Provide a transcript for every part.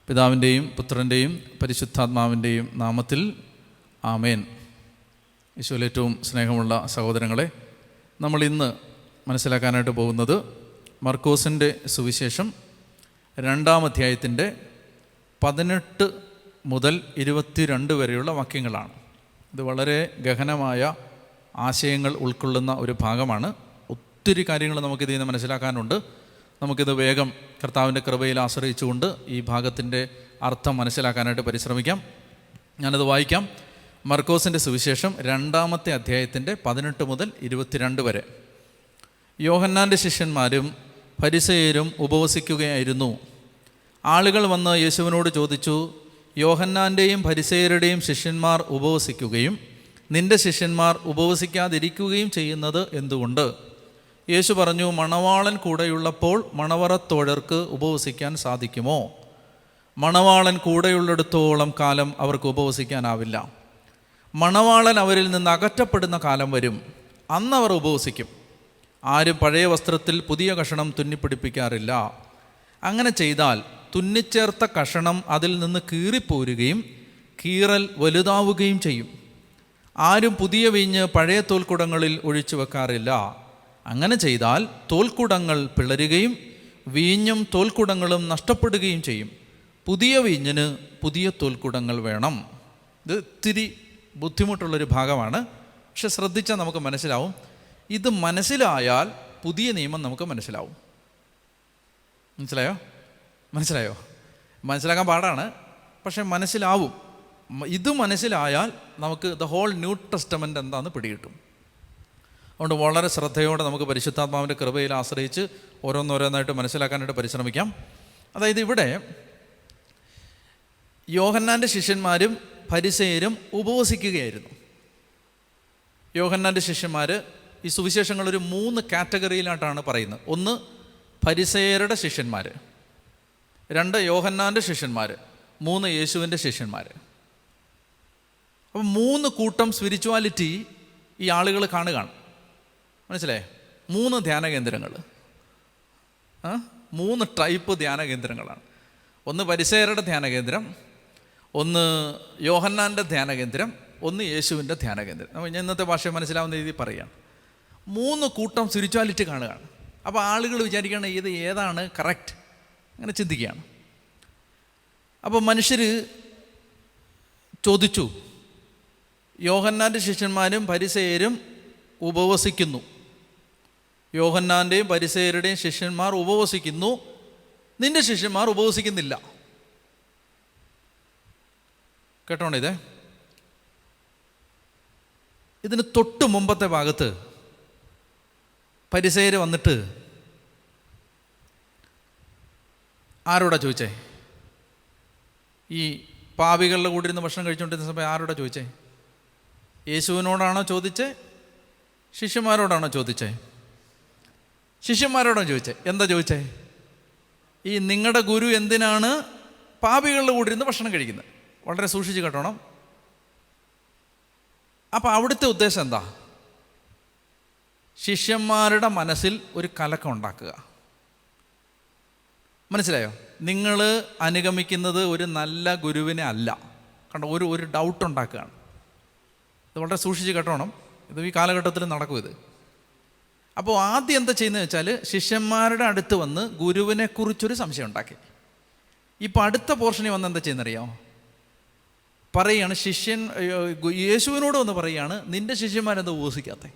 പിതാവിൻ്റെയും പുത്രൻ്റെയും പരിശുദ്ധാത്മാവിൻ്റെയും നാമത്തിൽ ആമേൻ. ഈശോയിൽ ഏറ്റവും സ്നേഹമുള്ള സഹോദരങ്ങളെ, നമ്മൾ ഇന്ന് മനസ്സിലാക്കാനായിട്ട് പോകുന്നത് മർക്കോസിൻ്റെ സുവിശേഷം 2-ാം അധ്യായത്തിൻ്റെ 18 മുതൽ 22 വരെയുള്ള വാക്യങ്ങളാണ്. ഇത് വളരെ ഗഹനമായ ആശയങ്ങൾ ഉൾക്കൊള്ളുന്ന ഒരു ഭാഗമാണ്. ഒത്തിരി കാര്യങ്ങൾ നമുക്കിതിൽ നിന്ന് മനസ്സിലാക്കാനുണ്ട്. നമുക്കിത് വേഗം കർത്താവിൻ്റെ കൃപയിൽ ആശ്രയിച്ചുകൊണ്ട് ഈ ഭാഗത്തിൻ്റെ അർത്ഥം മനസ്സിലാക്കാനായിട്ട് പരിശ്രമിക്കാം. ഞാനത് വായിക്കാം. മർക്കോസിൻ്റെ സുവിശേഷം 2-ാമത്തെ അധ്യായത്തിൻ്റെ 18 മുതൽ 22 വരെ. യോഹന്നാൻ്റെ ശിഷ്യന്മാരും ഫരിസേയരും ഉപവസിക്കുകയായിരുന്നു. ആളുകൾ വന്ന് യേശുവിനോട് ചോദിച്ചു, യോഹന്നാൻ്റെയും ഫരിസേയരുടെയും ശിഷ്യന്മാർ ഉപവസിക്കുകയും നിൻ്റെ ശിഷ്യന്മാർ ഉപവസിക്കാതിരിക്കുകയും ചെയ്യുന്നത് എന്തുകൊണ്ട്? യേശു പറഞ്ഞു, മണവാളൻ കൂടെയുള്ളപ്പോൾ മണവറത്തോഴർക്ക് ഉപവസിക്കാൻ സാധിക്കുമോ? മണവാളൻ കൂടെയുള്ളിടത്തോളം കാലം അവർക്ക് ഉപവസിക്കാനാവില്ല. മണവാളൻ അവരിൽ നിന്ന് അകറ്റപ്പെടുന്ന കാലം വരും, അന്നവർ ഉപവസിക്കും. ആരും പഴയ വസ്ത്രത്തിൽ പുതിയ കഷണം തുന്നിപ്പിടിപ്പിക്കാറില്ല. അങ്ങനെ ചെയ്താൽ തുന്നിച്ചേർത്ത കഷണം അതിൽ നിന്ന് കീറിപ്പോരുകയും കീറൽ വലുതാവുകയും ചെയ്യും. ആരും പുതിയ വീഞ്ഞ് പഴയ തോൽക്കുടങ്ങളിൽ ഒഴിച്ചു വെക്കാറില്ല. അങ്ങനെ ചെയ്താൽ തോൽക്കുടങ്ങൾ പിളരുകയും വീഞ്ഞും തോൽക്കുടങ്ങളും നഷ്ടപ്പെടുകയും ചെയ്യും. പുതിയ വീഞ്ഞിന് പുതിയ തോൽക്കുടങ്ങൾ വേണം. ഇത് ഇത്തിരി ബുദ്ധിമുട്ടുള്ളൊരു ഭാഗമാണ്, പക്ഷെ ശ്രദ്ധിച്ചാൽ നമുക്ക് മനസ്സിലാവും. ഇത് മനസ്സിലായാൽ പുതിയ നിയമം നമുക്ക് മനസ്സിലാവും. മനസ്സിലായോ? മനസ്സിലാക്കാൻ പാടാണ്, പക്ഷെ മനസ്സിലാവും. ഇത് മനസ്സിലായാൽ നമുക്ക് ദ ഹോൾ ന്യൂ ടെസ്റ്റമെൻ്റ് എന്താണെന്ന് പിടികിട്ടും. അതുകൊണ്ട് വളരെ ശ്രദ്ധയോടെ നമുക്ക് പരിശുദ്ധാത്മാവിൻ്റെ കൃപയിൽ ആശ്രയിച്ച് ഓരോന്നോരോന്നായിട്ട് മനസ്സിലാക്കാനായിട്ട് പരിശ്രമിക്കാം. അതായത് ഇവിടെ യോഹന്നാൻ്റെ ശിഷ്യന്മാരും ഫരിസേയരും ഉപവസിക്കുകയായിരുന്നു. യോഹന്നാൻ്റെ ശിഷ്യന്മാർ ഈ സുവിശേഷങ്ങളൊരു 3 കാറ്റഗറിയിലായിട്ടാണ് പറയുന്നത്. 1 ഫരിസേയരുടെ ശിഷ്യന്മാർ, 2 യോഹന്നാൻ്റെ ശിഷ്യന്മാർ, 3 യേശുവിൻ്റെ ശിഷ്യന്മാർ. അപ്പം 3 കൂട്ടം സ്പിരിച്വാലിറ്റി ഈ ആളുകൾ കാണുകയാണ്. മനസ്സിലായേ? 3 ധ്യാന കേന്ദ്രങ്ങൾ, 3 ടൈപ്പ് ധ്യാന കേന്ദ്രങ്ങളാണ്. 1 ഫരിസേയരുടെ ധ്യാന കേന്ദ്രം, 1 യോഹന്നാൻ്റെ ധ്യാന കേന്ദ്രം, 1 യേശുവിൻ്റെ ധ്യാന കേന്ദ്രം. ഞാൻ ഇന്നത്തെ ഭാഷ മനസ്സിലാവുന്ന രീതിയിൽ പറയുകയാണ്. 3 കൂട്ടം സ്പിരിച്വാലിറ്റി കാണുകയാണ്. അപ്പോൾ ആളുകൾ വിചാരിക്കുകയാണ് ഇത് ഏതാണ് കറക്റ്റ്, അങ്ങനെ ചിന്തിക്കുകയാണ്. അപ്പോൾ മനുഷ്യർ ചോദിച്ചു, യോഹന്നാൻ്റെ ശിഷ്യന്മാരും ഫരിസേയരും ഉപവസിക്കുന്നു. യോഹന്നാൻ്റെയും ഫരിസേയരുടെയും ശിഷ്യന്മാർ ഉപവസിക്കുന്നു, നിൻ്റെ ശിഷ്യന്മാർ ഉപവസിക്കുന്നില്ല. കേട്ടോണ്ടേ? ഇതിന് തൊട്ട് മുമ്പത്തെ ഭാഗത്ത് ഫരിസേയർ വന്നിട്ട് ആരോടാ ചോദിച്ചേ? ഈ പാപികളുടെ കൂടെ ഇരുന്ന് ഭക്ഷണം കഴിച്ചുകൊണ്ടിരുന്ന സമയം ആരോടാ ചോദിച്ചേ? യേശുവിനോടാണോ ചോദിച്ചേ? ശിഷ്യന്മാരോടാണോ ചോദിച്ചേ? ശിഷ്യന്മാരോടാണോ ചോദിച്ചേ? എന്താ ചോദിച്ചേ? ഈ നിങ്ങളുടെ ഗുരു എന്തിനാണ് പാപികളുടെ കൂടെ ഇരുന്ന് ഭക്ഷണം കഴിക്കുന്നത്? വളരെ സൂക്ഷിച്ച് കേട്ടോണം. അപ്പം അവിടുത്തെ ഉദ്ദേശം എന്താ? ശിഷ്യന്മാരുടെ മനസ്സിൽ ഒരു കലക്കം ഉണ്ടാക്കുക. മനസ്സിലായോ? നിങ്ങൾ അനുഗമിക്കുന്നത് ഒരു നല്ല ഗുരുവിനെ അല്ല. കണ്ടോ? ഒരു ഡൗട്ട് ഉണ്ടാക്കുകയാണ്. ഇത് വളരെ സൂക്ഷിച്ച് കേട്ടോണം. ഇത് ഈ കാലഘട്ടത്തിൽ നടക്കും ഇത്. അപ്പോൾ ആദ്യം എന്താ ചെയ്യുന്നത് വെച്ചാൽ ശിഷ്യന്മാരുടെ അടുത്ത് വന്ന് ഗുരുവിനെക്കുറിച്ചൊരു സംശയം ഉണ്ടാക്കി. ഇപ്പോൾ അടുത്ത പോർഷനിൽ വന്ന് എന്താ ചെയ്യുന്നറിയാമോ? പറയുകയാണ്, യേശുവിനോട് വന്ന് പറയുകയാണ്, നിൻ്റെ ശിഷ്യന്മാരെന്താ ഉപവസിക്കാത്തേ?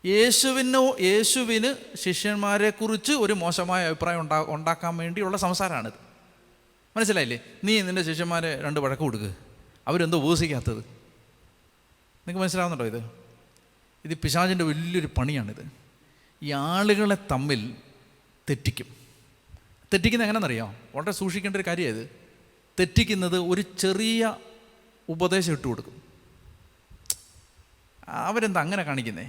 യേശുവിന് ശിഷ്യന്മാരെക്കുറിച്ച് ഒരു മോശമായ അഭിപ്രായം ഉണ്ടാക്കാൻ വേണ്ടിയുള്ള സംസാരമാണിത്. മനസ്സിലായില്ലേ? നീ നിൻ്റെ ശിഷ്യന്മാരെ 2 വഴക്ക് കൊടുക്കുക, അവരെന്തോ ഉപവസിക്കാത്തത്. നിങ്ങൾക്ക് മനസ്സിലാവുന്നുണ്ടോ? ഇത് പിശാചിൻ്റെ വലിയൊരു പണിയാണിത്. ഈ ആളുകളെ തമ്മിൽ തെറ്റിക്കുന്നത് എങ്ങനെയെന്നറിയാം? വളരെ സൂക്ഷിക്കേണ്ട ഒരു കാര്യമാണ് ഇത്. തെറ്റിക്കുന്നത് ഒരു ചെറിയ ഉപദേശം ഇട്ട് കൊടുക്കും. അവരെന്താ അങ്ങനെ കാണിക്കുന്നേ?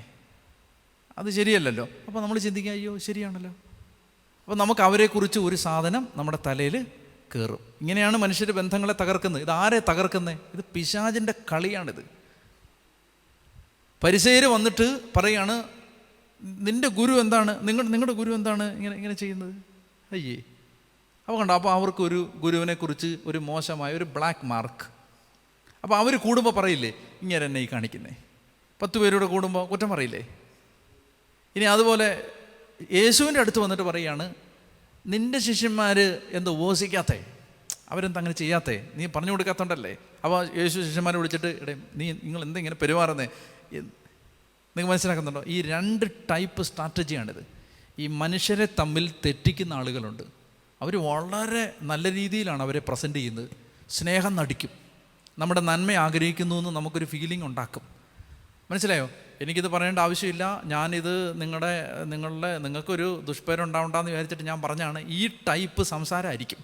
അത് ശരിയല്ലല്ലോ. അപ്പോൾ നമ്മൾ ചിന്തിക്കുക, അയ്യോ ശരിയാണല്ലോ. അപ്പോൾ നമുക്ക് അവരെക്കുറിച്ച് ഒരു സാധനം നമ്മുടെ തലയിൽ കയറും. ഇങ്ങനെയാണ് മനുഷ്യർ ബന്ധങ്ങളെ തകർക്കുന്നത്. ഇത് ആരെ തകർക്കുന്നത്? ഇത് പിശാചിൻ്റെ കളിയാണിത്. ഫരിസേയർ വന്നിട്ട് പറയാണ്, നിൻ്റെ ഗുരു എന്താണ്, നിങ്ങളുടെ ഗുരു എന്താണ് ഇങ്ങനെ ചെയ്യുന്നത്? അയ്യേ, അപ്പോൾ കണ്ടോ, അപ്പോൾ അവർക്കൊരു ഗുരുവിനെക്കുറിച്ച് ഒരു മോശമായ ഒരു ബ്ലാക്ക് മാർക്ക്. അപ്പോൾ അവർ കൂടുമ്പോൾ പറയില്ലേ, ഇങ്ങനെ എന്നെ ഈ കാണിക്കുന്നേ. 10 പേരോട് കൂടുമ്പോൾ കുറ്റം പറയില്ലേ? ഇനി അതുപോലെ യേശുവിൻ്റെ അടുത്ത് വന്നിട്ട് പറയുകയാണ്, നിൻ്റെ ശിഷ്യന്മാർ എന്താ ഉപവസിക്കാത്തേ, അവരെന്താ അങ്ങനെ ചെയ്യാത്തേ, നീ പറഞ്ഞു കൊടുക്കാത്തതുകൊണ്ടല്ലേ. അപ്പോൾ യേശു ശിഷ്യന്മാരെ വിളിച്ചിട്ട്, നിങ്ങൾ എന്താ ഇങ്ങനെ പെരുമാറുന്നേ, നിങ്ങൾ മനസ്സിലാക്കുന്നുണ്ടോ? ഈ 2 ടൈപ്പ് സ്ട്രാറ്റജിയാണിത്. ഈ മനുഷ്യരെ തമ്മിൽ തെറ്റിക്കുന്ന ആളുകളുണ്ട്. അവർ വളരെ നല്ല രീതിയിലാണ് അവരെ പ്രസൻറ്റ് ചെയ്യുന്നത്. സ്നേഹം നടിക്കും, നമ്മുടെ നന്മ ആഗ്രഹിക്കുന്നു എന്ന് നമുക്കൊരു ഫീലിംഗ് ഉണ്ടാക്കും. മനസ്സിലായോ? എനിക്കിത് പറയേണ്ട ആവശ്യമില്ല. ഞാനിത് നിങ്ങൾക്കൊരു ദുഷ്പേരുണ്ടാവണ്ടെന്ന് വിചാരിച്ചിട്ട് ഞാൻ പറഞ്ഞാണ്. ഈ ടൈപ്പ് സംസാരമായിരിക്കും.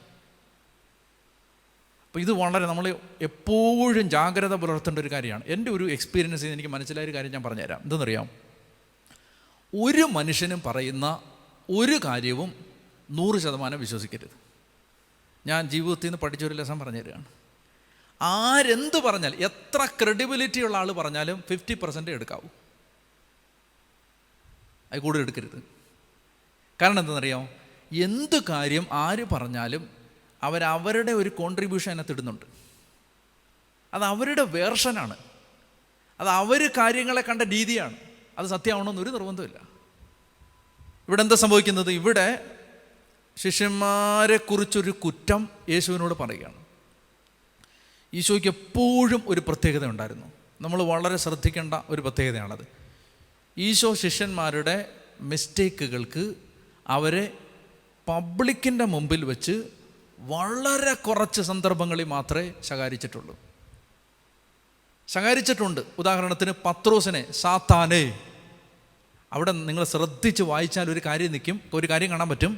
അപ്പോൾ ഇത് വളരെ നമ്മൾ എപ്പോഴും ജാഗ്രത പുലർത്തേണ്ട ഒരു കാര്യമാണ്. എൻ്റെ ഒരു എക്സ്പീരിയൻസ് ചെയ്ത് എനിക്ക് മനസ്സിലായ ഒരു കാര്യം ഞാൻ പറഞ്ഞുതരാം. എന്തെന്നറിയാം? ഒരു മനുഷ്യനും പറയുന്ന ഒരു കാര്യവും 100% വിശ്വസിക്കരുത്. ഞാൻ ജീവിതത്തിൽ നിന്ന് പഠിച്ചൊരു ലെസൺ പറഞ്ഞു തരികയാണ്. ആരെന്ത് പറഞ്ഞാൽ, എത്ര ക്രെഡിബിലിറ്റി ഉള്ള ആൾ പറഞ്ഞാലും 50% എടുക്കാവൂ, അത് കൂടുതൽ എടുക്കരുത്. കാരണം എന്തെന്നറിയാമോ? എന്ത് കാര്യം ആര് പറഞ്ഞാലും അവരവരുടെ ഒരു കോൺട്രിബ്യൂഷൻ അതിനകത്ത് ഇടുന്നുണ്ട്. അത് അവരുടെ വേർഷനാണ്, അത് അവർ കാര്യങ്ങളെ കണ്ട രീതിയാണ്. അത് സത്യമാവണമെന്നൊരു നിർബന്ധമില്ല. ഇവിടെ എന്താ സംഭവിക്കുന്നത്? ഇവിടെ ശിഷ്യന്മാരെക്കുറിച്ചൊരു കുറ്റം യേശുവിനോട് പറയുകയാണ്. ഈശോയ്ക്ക് എപ്പോഴും ഒരു പ്രത്യേകത ഉണ്ടായിരുന്നു. നമ്മൾ വളരെ ശ്രദ്ധിക്കേണ്ട ഒരു പ്രത്യേകതയാണത്. ഈശോ ശിഷ്യന്മാരുടെ മിസ്റ്റേക്കുകൾക്ക് അവരെ പബ്ലിക്കിൻ്റെ മുമ്പിൽ വെച്ച് വളരെ കുറച്ച് സന്ദർഭങ്ങളിൽ മാത്രമേ ശകാരിച്ചിട്ടുണ്ട്. ഉദാഹരണത്തിന് പത്രോസിനെ സാത്താനേ, അവിടെ നിങ്ങൾ ശ്രദ്ധിച്ച് വായിച്ചാൽ ഒരു കാര്യം കാണാൻ പറ്റും.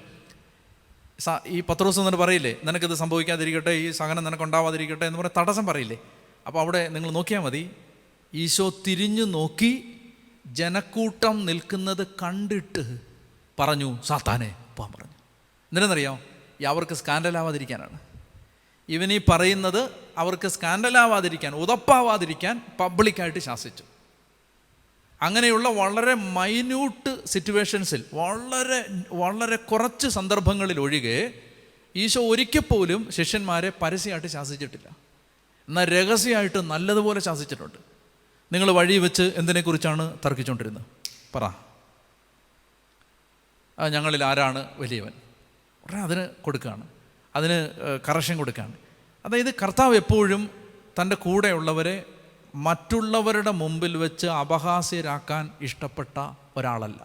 ഈ പത്രോസ് എന്നിട്ട് പറയില്ലേ, നിനക്കിത് സംഭവിക്കാതിരിക്കട്ടെ, ഈ സഹനം നിനക്കുണ്ടാവാതിരിക്കട്ടെ എന്ന് പറഞ്ഞാൽ തടസ്സം പറയില്ലേ. അപ്പോൾ അവിടെ നിങ്ങൾ നോക്കിയാൽ മതി, ഈശോ തിരിഞ്ഞു നോക്കി ജനക്കൂട്ടം നിൽക്കുന്നത് കണ്ടിട്ട് പറഞ്ഞു, സാത്താനെ പോകാൻ പറഞ്ഞു. എന്തിനെന്നറിയാം? അവർക്ക് സ്കാൻഡലാവാതിരിക്കാനാണ്. ഇവനീ പറയുന്നത് അവർക്ക് സ്കാൻഡലാവാതിരിക്കാൻ, ഉതപ്പാവാതിരിക്കാൻ പബ്ലിക്കായിട്ട് ശാസിച്ചു. അങ്ങനെയുള്ള വളരെ മൈന്യൂട്ട് സിറ്റുവേഷൻസിൽ, വളരെ വളരെ കുറച്ച് സന്ദർഭങ്ങളിൽ ഒഴികെ ഈശോ ഒരിക്കൽ പോലും ശിഷ്യന്മാരെ പരസ്യമായിട്ട് ശാസിച്ചിട്ടില്ല. എന്നാൽ രഹസ്യമായിട്ട് നല്ലതുപോലെ ശാസിച്ചിട്ടുണ്ട്. നിങ്ങൾ വഴി വെച്ച് എന്തിനെക്കുറിച്ചാണ് തർക്കിച്ചുകൊണ്ടിരുന്നത്? പറ, ഞങ്ങളിൽ ആരാണ് വലിയവൻ? ഉടനെ അതിന് കൊടുക്കുകയാണ്, അതിന് കറക്ഷൻ കൊടുക്കുകയാണ്. അതായത് കർത്താവ് എപ്പോഴും തൻ്റെ കൂടെയുള്ളവരെ മറ്റുള്ളവരുടെ മുമ്പിൽ വെച്ച് അപഹാസ്യരാക്കാൻ ഇഷ്ടപ്പെട്ട ഒരാളല്ല.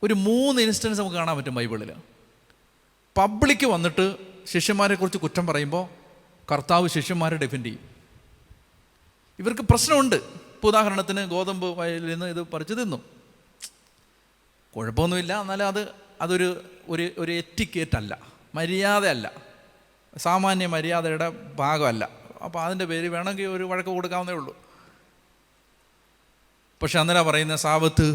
ഒരു 3 ഇൻസ്റ്റൻസ് നമുക്ക് കാണാൻ പറ്റും ബൈബിളിൽ. പബ്ലിക്ക് വന്നിട്ട് ശിഷ്യന്മാരെക്കുറിച്ച് കുറ്റം പറയുമ്പോൾ കർത്താവ് ശിഷ്യന്മാരെ ഡിഫെൻഡ് ചെയ്യും. ഇവർക്ക് പ്രശ്നമുണ്ട്. ഇപ്പോൾ ഉദാഹരണത്തിന് ഗോതമ്പ് വയലിൽ നിന്ന് ഇത് പറിച്ചു തിന്നു, കുഴപ്പമൊന്നുമില്ല. എന്നാലും അതൊരു എറ്റിക്കേറ്റല്ല, മര്യാദയല്ല, സാമാന്യ മര്യാദയുടെ ഭാഗമല്ല. അപ്പോൾ അതിൻ്റെ പേര് വേണമെങ്കിൽ ഒരു വഴക്ക് കൊടുക്കാവുന്നേ ഉള്ളൂ. പക്ഷെ അന്നേരം പറയുന്ന സാബത്ത്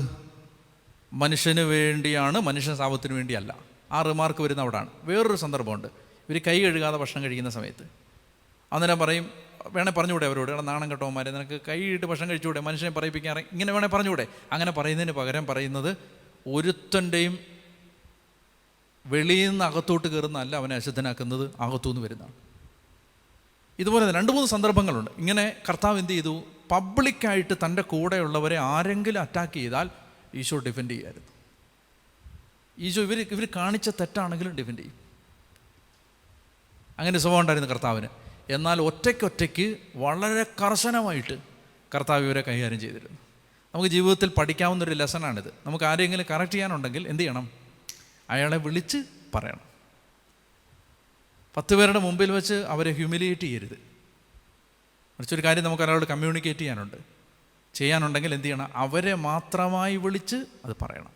മനുഷ്യന് വേണ്ടിയാണ്, മനുഷ്യൻ സാബത്തിന് വേണ്ടിയല്ല. ആ റിമാർക്ക് വരുന്ന അവിടാണ്. വേറൊരു സന്ദർഭമുണ്ട്. ഇവർ കൈ കഴുകാതെ ഭക്ഷണം കഴിക്കുന്ന സമയത്ത് അന്നേരം പറയും, വേണേൽ പറഞ്ഞുകൂടെ അവരോട്, നാണം കെട്ടവന്മാരെ, നിനക്ക് കൈയിട്ട് ഭക്ഷണം കഴിച്ചുകൂടെ, മനുഷ്യനെ പറയിപ്പിക്കാറ്, ഇങ്ങനെ വേണേൽ പറഞ്ഞുകൂടെ. അങ്ങനെ പറയുന്നതിന് പകരം പറയുന്നത്, ഒരുത്തൻ്റെയും വെളിയിൽ നിന്ന് അകത്തോട്ട് കയറുന്നതല്ല അവനെ അശുദ്ധനാക്കുന്നത്, അകത്തുനിന്ന് വരുന്നതാണ്. ഇതുപോലെ 2-3 സന്ദർഭങ്ങളുണ്ട്. ഇങ്ങനെ കർത്താവ് എന്ത് ചെയ്തു? പബ്ലിക്കായിട്ട് തൻ്റെ കൂടെയുള്ളവരെ ആരെങ്കിലും അറ്റാക്ക് ചെയ്താൽ ഈശോ ഡിഫെൻഡ് ചെയ്യുമായിരുന്നു. ഈശോ ഇവർ കാണിച്ച തെറ്റാണെങ്കിലും ഡിഫെൻഡ് ചെയ്യും. അങ്ങനെ സ്വഭാവം ഉണ്ടായിരുന്നു കർത്താവിന്. എന്നാൽ ഒറ്റയ്ക്ക് വളരെ കർശനമായിട്ട് കർത്താവ് ഇവരെ കൈകാര്യം ചെയ്തിരുന്നു. നമുക്ക് ജീവിതത്തിൽ പഠിക്കാവുന്നൊരു ലെസണാണിത്. നമുക്ക് ആരെങ്കിലും കറക്റ്റ് ചെയ്യാനുണ്ടെങ്കിൽ എന്ത് ചെയ്യണം? അയാളെ വിളിച്ച് പറയണം. 10 പേരുടെ മുമ്പിൽ വെച്ച് അവരെ ഹ്യൂമിലിയേറ്റ് ചെയ്യരുത്. മറിച്ചൊരു കാര്യം നമുക്ക് ഒരാളോട് കമ്മ്യൂണിക്കേറ്റ് ചെയ്യാനുണ്ടെങ്കിൽ എന്ത് ചെയ്യണം? അവരെ മാത്രമായി വിളിച്ച് അത് പറയണം.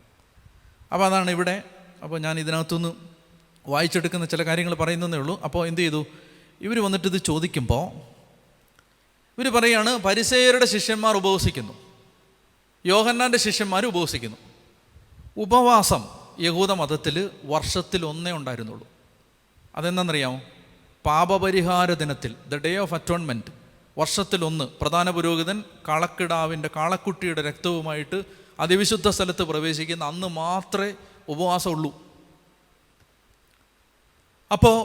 അപ്പോൾ അതാണ് ഇവിടെ. അപ്പോൾ ഞാൻ ഇതിനകത്തുനിന്ന് വായിച്ചെടുക്കുന്ന ചില കാര്യങ്ങൾ പറയുന്നതേ ഉള്ളൂ. അപ്പോൾ എന്ത് ചെയ്തു? ഇവർ വന്നിട്ട് ഇത് ചോദിക്കുമ്പോൾ ഇവർ പറയാണ്, പരിസേയരുടെ ശിഷ്യന്മാർ ഉപവസിക്കുന്നു, യോഹന്നാൻ്റെ ശിഷ്യന്മാർ ഉപവസിക്കുന്നു. ഉപവാസം യഹൂദ മതത്തിൽ വർഷത്തിൽ 1 ഉണ്ടായിരുന്നുള്ളൂ. അതെന്താണെന്നറിയാമോ? പാപപരിഹാര ദിനത്തിൽ, ദ ഡേ ഓഫ് അറ്റോൺമെൻറ്റ്, വർഷത്തിൽ 1 പ്രധാന പുരോഹിതൻ കാളക്കുട്ടിയുടെ രക്തവുമായിട്ട് അതിവിശുദ്ധ സ്ഥലത്ത് പ്രവേശിക്കുന്ന അന്ന് മാത്രമേ ഉപവാസമുള്ളൂ. അപ്പോൾ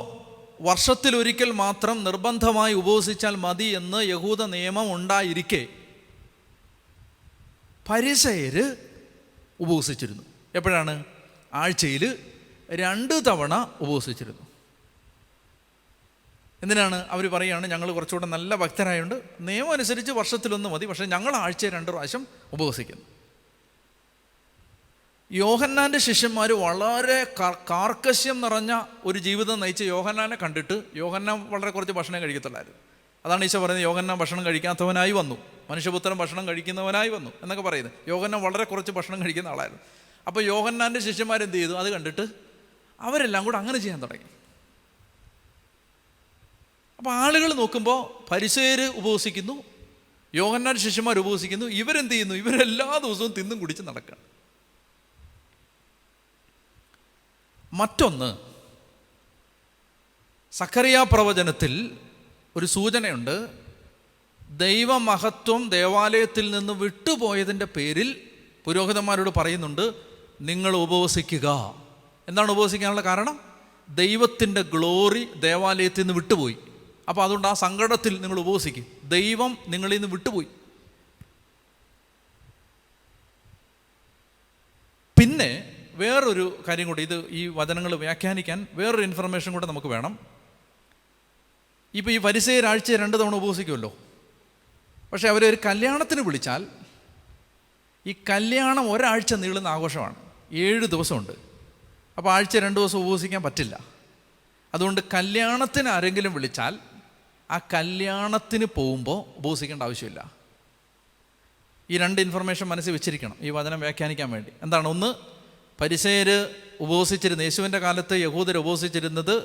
വർഷത്തിലൊരിക്കൽ മാത്രം നിർബന്ധമായി ഉപവസിച്ചാൽ മതി എന്ന് യഹൂദ നിയമം ഉണ്ടായിരിക്കെ ഫരിസേയർ ഉപവസിച്ചിരുന്നു. എപ്പോഴാണ്? ആഴ്ചയിൽ 2 തവണ ഉപവസിച്ചിരുന്നു. എന്തിനാണ്? അവർ പറയുകയാണ്, ഞങ്ങൾ കുറച്ചുകൂടെ നല്ല ഭക്തരായതുകൊണ്ട് നിയമം അനുസരിച്ച് വർഷത്തിലൊന്ന് മതി, പക്ഷേ ഞങ്ങൾ ആഴ്ചയിൽ 2 പ്രാവശ്യം ഉപവസിക്കുന്നു. യോഹന്നാൻ്റെ ശിഷ്യന്മാർ വളരെ കാർക്കശ്യം നിറഞ്ഞ ഒരു ജീവിതം നയിച്ച് യോഹന്നാനെ കണ്ടിട്ട് യോഹന്നാൻ വളരെ കുറച്ച് ഭക്ഷണം കഴിക്കത്തുള്ളായിരുന്നു. അതാണ് ഈശോ പറയുന്നത്, യോഹന്നാൻ ഭക്ഷണം കഴിക്കാത്തവനായി വന്നു, മനുഷ്യപുത്രൻ ഭക്ഷണം കഴിക്കുന്നവനായി വന്നു എന്നൊക്കെ പറയുന്നത്. യോഹന്നാൻ വളരെ കുറച്ച് ഭക്ഷണം കഴിക്കുന്ന ആളായിരുന്നു. അപ്പോൾ യോഹന്നാൻ്റെ ശിഷ്യന്മാരെന്ത് ചെയ്തു? അത് കണ്ടിട്ട് അവരെല്ലാം കൂടെ അങ്ങനെ ചെയ്യാൻ തുടങ്ങി. അപ്പോൾ ആളുകൾ നോക്കുമ്പോൾ ഫരിസേയർ ഉപവസിക്കുന്നു, യോഹന്നാൻ ശിഷ്യന്മാർ ഉപവസിക്കുന്നു, ഇവരെന്ത് ചെയ്യുന്നു? ഇവരെല്ലാ ദിവസവും തിന്നും കുടിച്ച് നടക്കുക. മറ്റൊന്ന്, സഖറിയ പ്രവചനത്തിൽ ഒരു സൂചനയുണ്ട്. ദൈവമഹത്വം ദേവാലയത്തിൽ നിന്ന് വിട്ടുപോയതിൻ്റെ പേരിൽ പുരോഹിതന്മാരോട് പറയുന്നുണ്ട്, നിങ്ങൾ ഉപവസിക്കുക. എന്താണ് ഉപവസിക്കാനുള്ള കാരണം? ദൈവത്തിൻ്റെ ഗ്ലോറി ദേവാലയത്തിൽ നിന്ന് വിട്ടുപോയി. അപ്പോൾ അതുകൊണ്ട് ആ സങ്കടത്തിൽ നിങ്ങൾ ഉപവസിക്കും. ദൈവം നിങ്ങളിൽ നിന്ന് വിട്ടുപോയി. പിന്നെ വേറൊരു കാര്യം കൂടി, ഇത് ഈ വചനങ്ങൾ വ്യാഖ്യാനിക്കാൻ വേറൊരു ഇൻഫർമേഷൻ കൂടെ നമുക്ക് വേണം. ഇപ്പോൾ ഈ ഫരിസേയർ ആഴ്ച 2 തവണ ഉപവസിക്കുമല്ലോ. പക്ഷേ അവരൊരു കല്യാണത്തിന് വിളിച്ചാൽ ഈ കല്യാണം ഒരാഴ്ച നീളുന്ന ആഘോഷമാണ്, 7 ദിവസമുണ്ട്. അപ്പോൾ ആഴ്ച 2 ദിവസം ഉപവസിക്കാൻ പറ്റില്ല. അതുകൊണ്ട് കല്യാണത്തിന് ആരെങ്കിലും വിളിച്ചാൽ ആ കല്യാണത്തിന് പോകുമ്പോൾ ഉപവസിക്കേണ്ട ആവശ്യമില്ല. ഈ 2 ഇൻഫർമേഷൻ മനസ്സിൽ വെച്ചിരിക്കണം ഈ വചനം വ്യാഖ്യാനിക്കാൻ വേണ്ടി. എന്താണ്? ഒന്ന്, ഫരിസേയർ ഉപവസിച്ചിരുന്ന, യേശുവിൻ്റെ കാലത്ത് യഹൂദർ ഉപവസിച്ചിരുന്നത്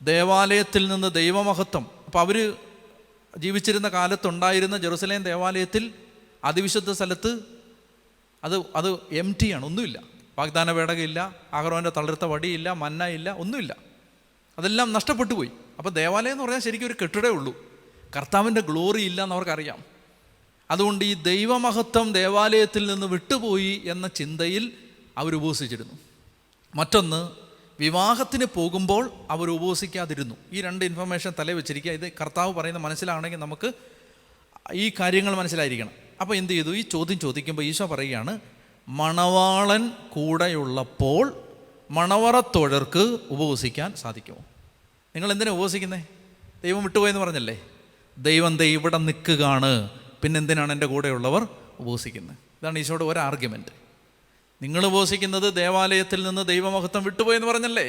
ദേവാലയത്തിൽ നിന്ന് ദൈവമഹത്വം. അപ്പോൾ അവർ ജീവിച്ചിരുന്ന കാലത്തുണ്ടായിരുന്ന ജെറുസലേം ദേവാലയത്തിൽ അതിവിശുദ്ധ സ്ഥലത്ത് അത് എംറ്റിയാണ്, ഒന്നുമില്ല. വാഗ്ദാന പേടകയില്ല, അഹരോൻ്റെ തളിർത്ത വടിയില്ല, മന്ന ഇല്ല, ഒന്നുമില്ല. അതെല്ലാം നഷ്ടപ്പെട്ടു പോയി. അപ്പോൾ ദേവാലയം എന്ന് പറഞ്ഞാൽ ശരിക്കും ഒരു കെട്ടിടമേ ഉള്ളൂ. കർത്താവിൻ്റെ ഗ്ലോറി ഇല്ല എന്നവർക്കറിയാം. അതുകൊണ്ട് ഈ ദൈവമഹത്വം ദേവാലയത്തിൽ നിന്ന് വിട്ടുപോയി എന്ന ചിന്തയിൽ അവർ ഉപവസിച്ചിരുന്നു. മറ്റൊന്ന്, വിവാഹത്തിന് പോകുമ്പോൾ അവർ ഉപവസിക്കാതിരുന്നു. ഈ 2 ഇൻഫർമേഷൻ തലയിൽ വെച്ചിരിക്കുക. ഇത് കർത്താവ് പറയുന്ന മനസ്സിലാണെങ്കിൽ നമുക്ക് ഈ കാര്യങ്ങൾ മനസ്സിലായിരിക്കണം. അപ്പോൾ എന്ത് ചെയ്തു? ഈ ചോദ്യം ചോദിക്കുമ്പോൾ ഈശോ പറയുകയാണ്, മണവാളൻ കൂടെയുള്ളപ്പോൾ മണവറത്തോഴർക്ക് ഉപവസിക്കാൻ സാധിക്കുമോ? നിങ്ങൾ എന്തിനാണ് ഉപവസിക്കുന്നത്? ദൈവം വിട്ടുപോയെന്ന് പറഞ്ഞല്ലേ? ദൈവം ഇവിടെ നിൽക്കുകയാണ്, പിന്നെന്തിനാണ് എൻ്റെ കൂടെയുള്ളവർ ഉപവസിക്കുന്നത്? ഇതാണ് ഈശോയുടെ ഒരു ആർഗ്യുമെൻറ്റ്. നിങ്ങൾ ഉപവസിക്കുന്നത് ദേവാലയത്തിൽ നിന്ന് ദൈവമഹത്വം വിട്ടുപോയെന്ന് പറഞ്ഞല്ലേ?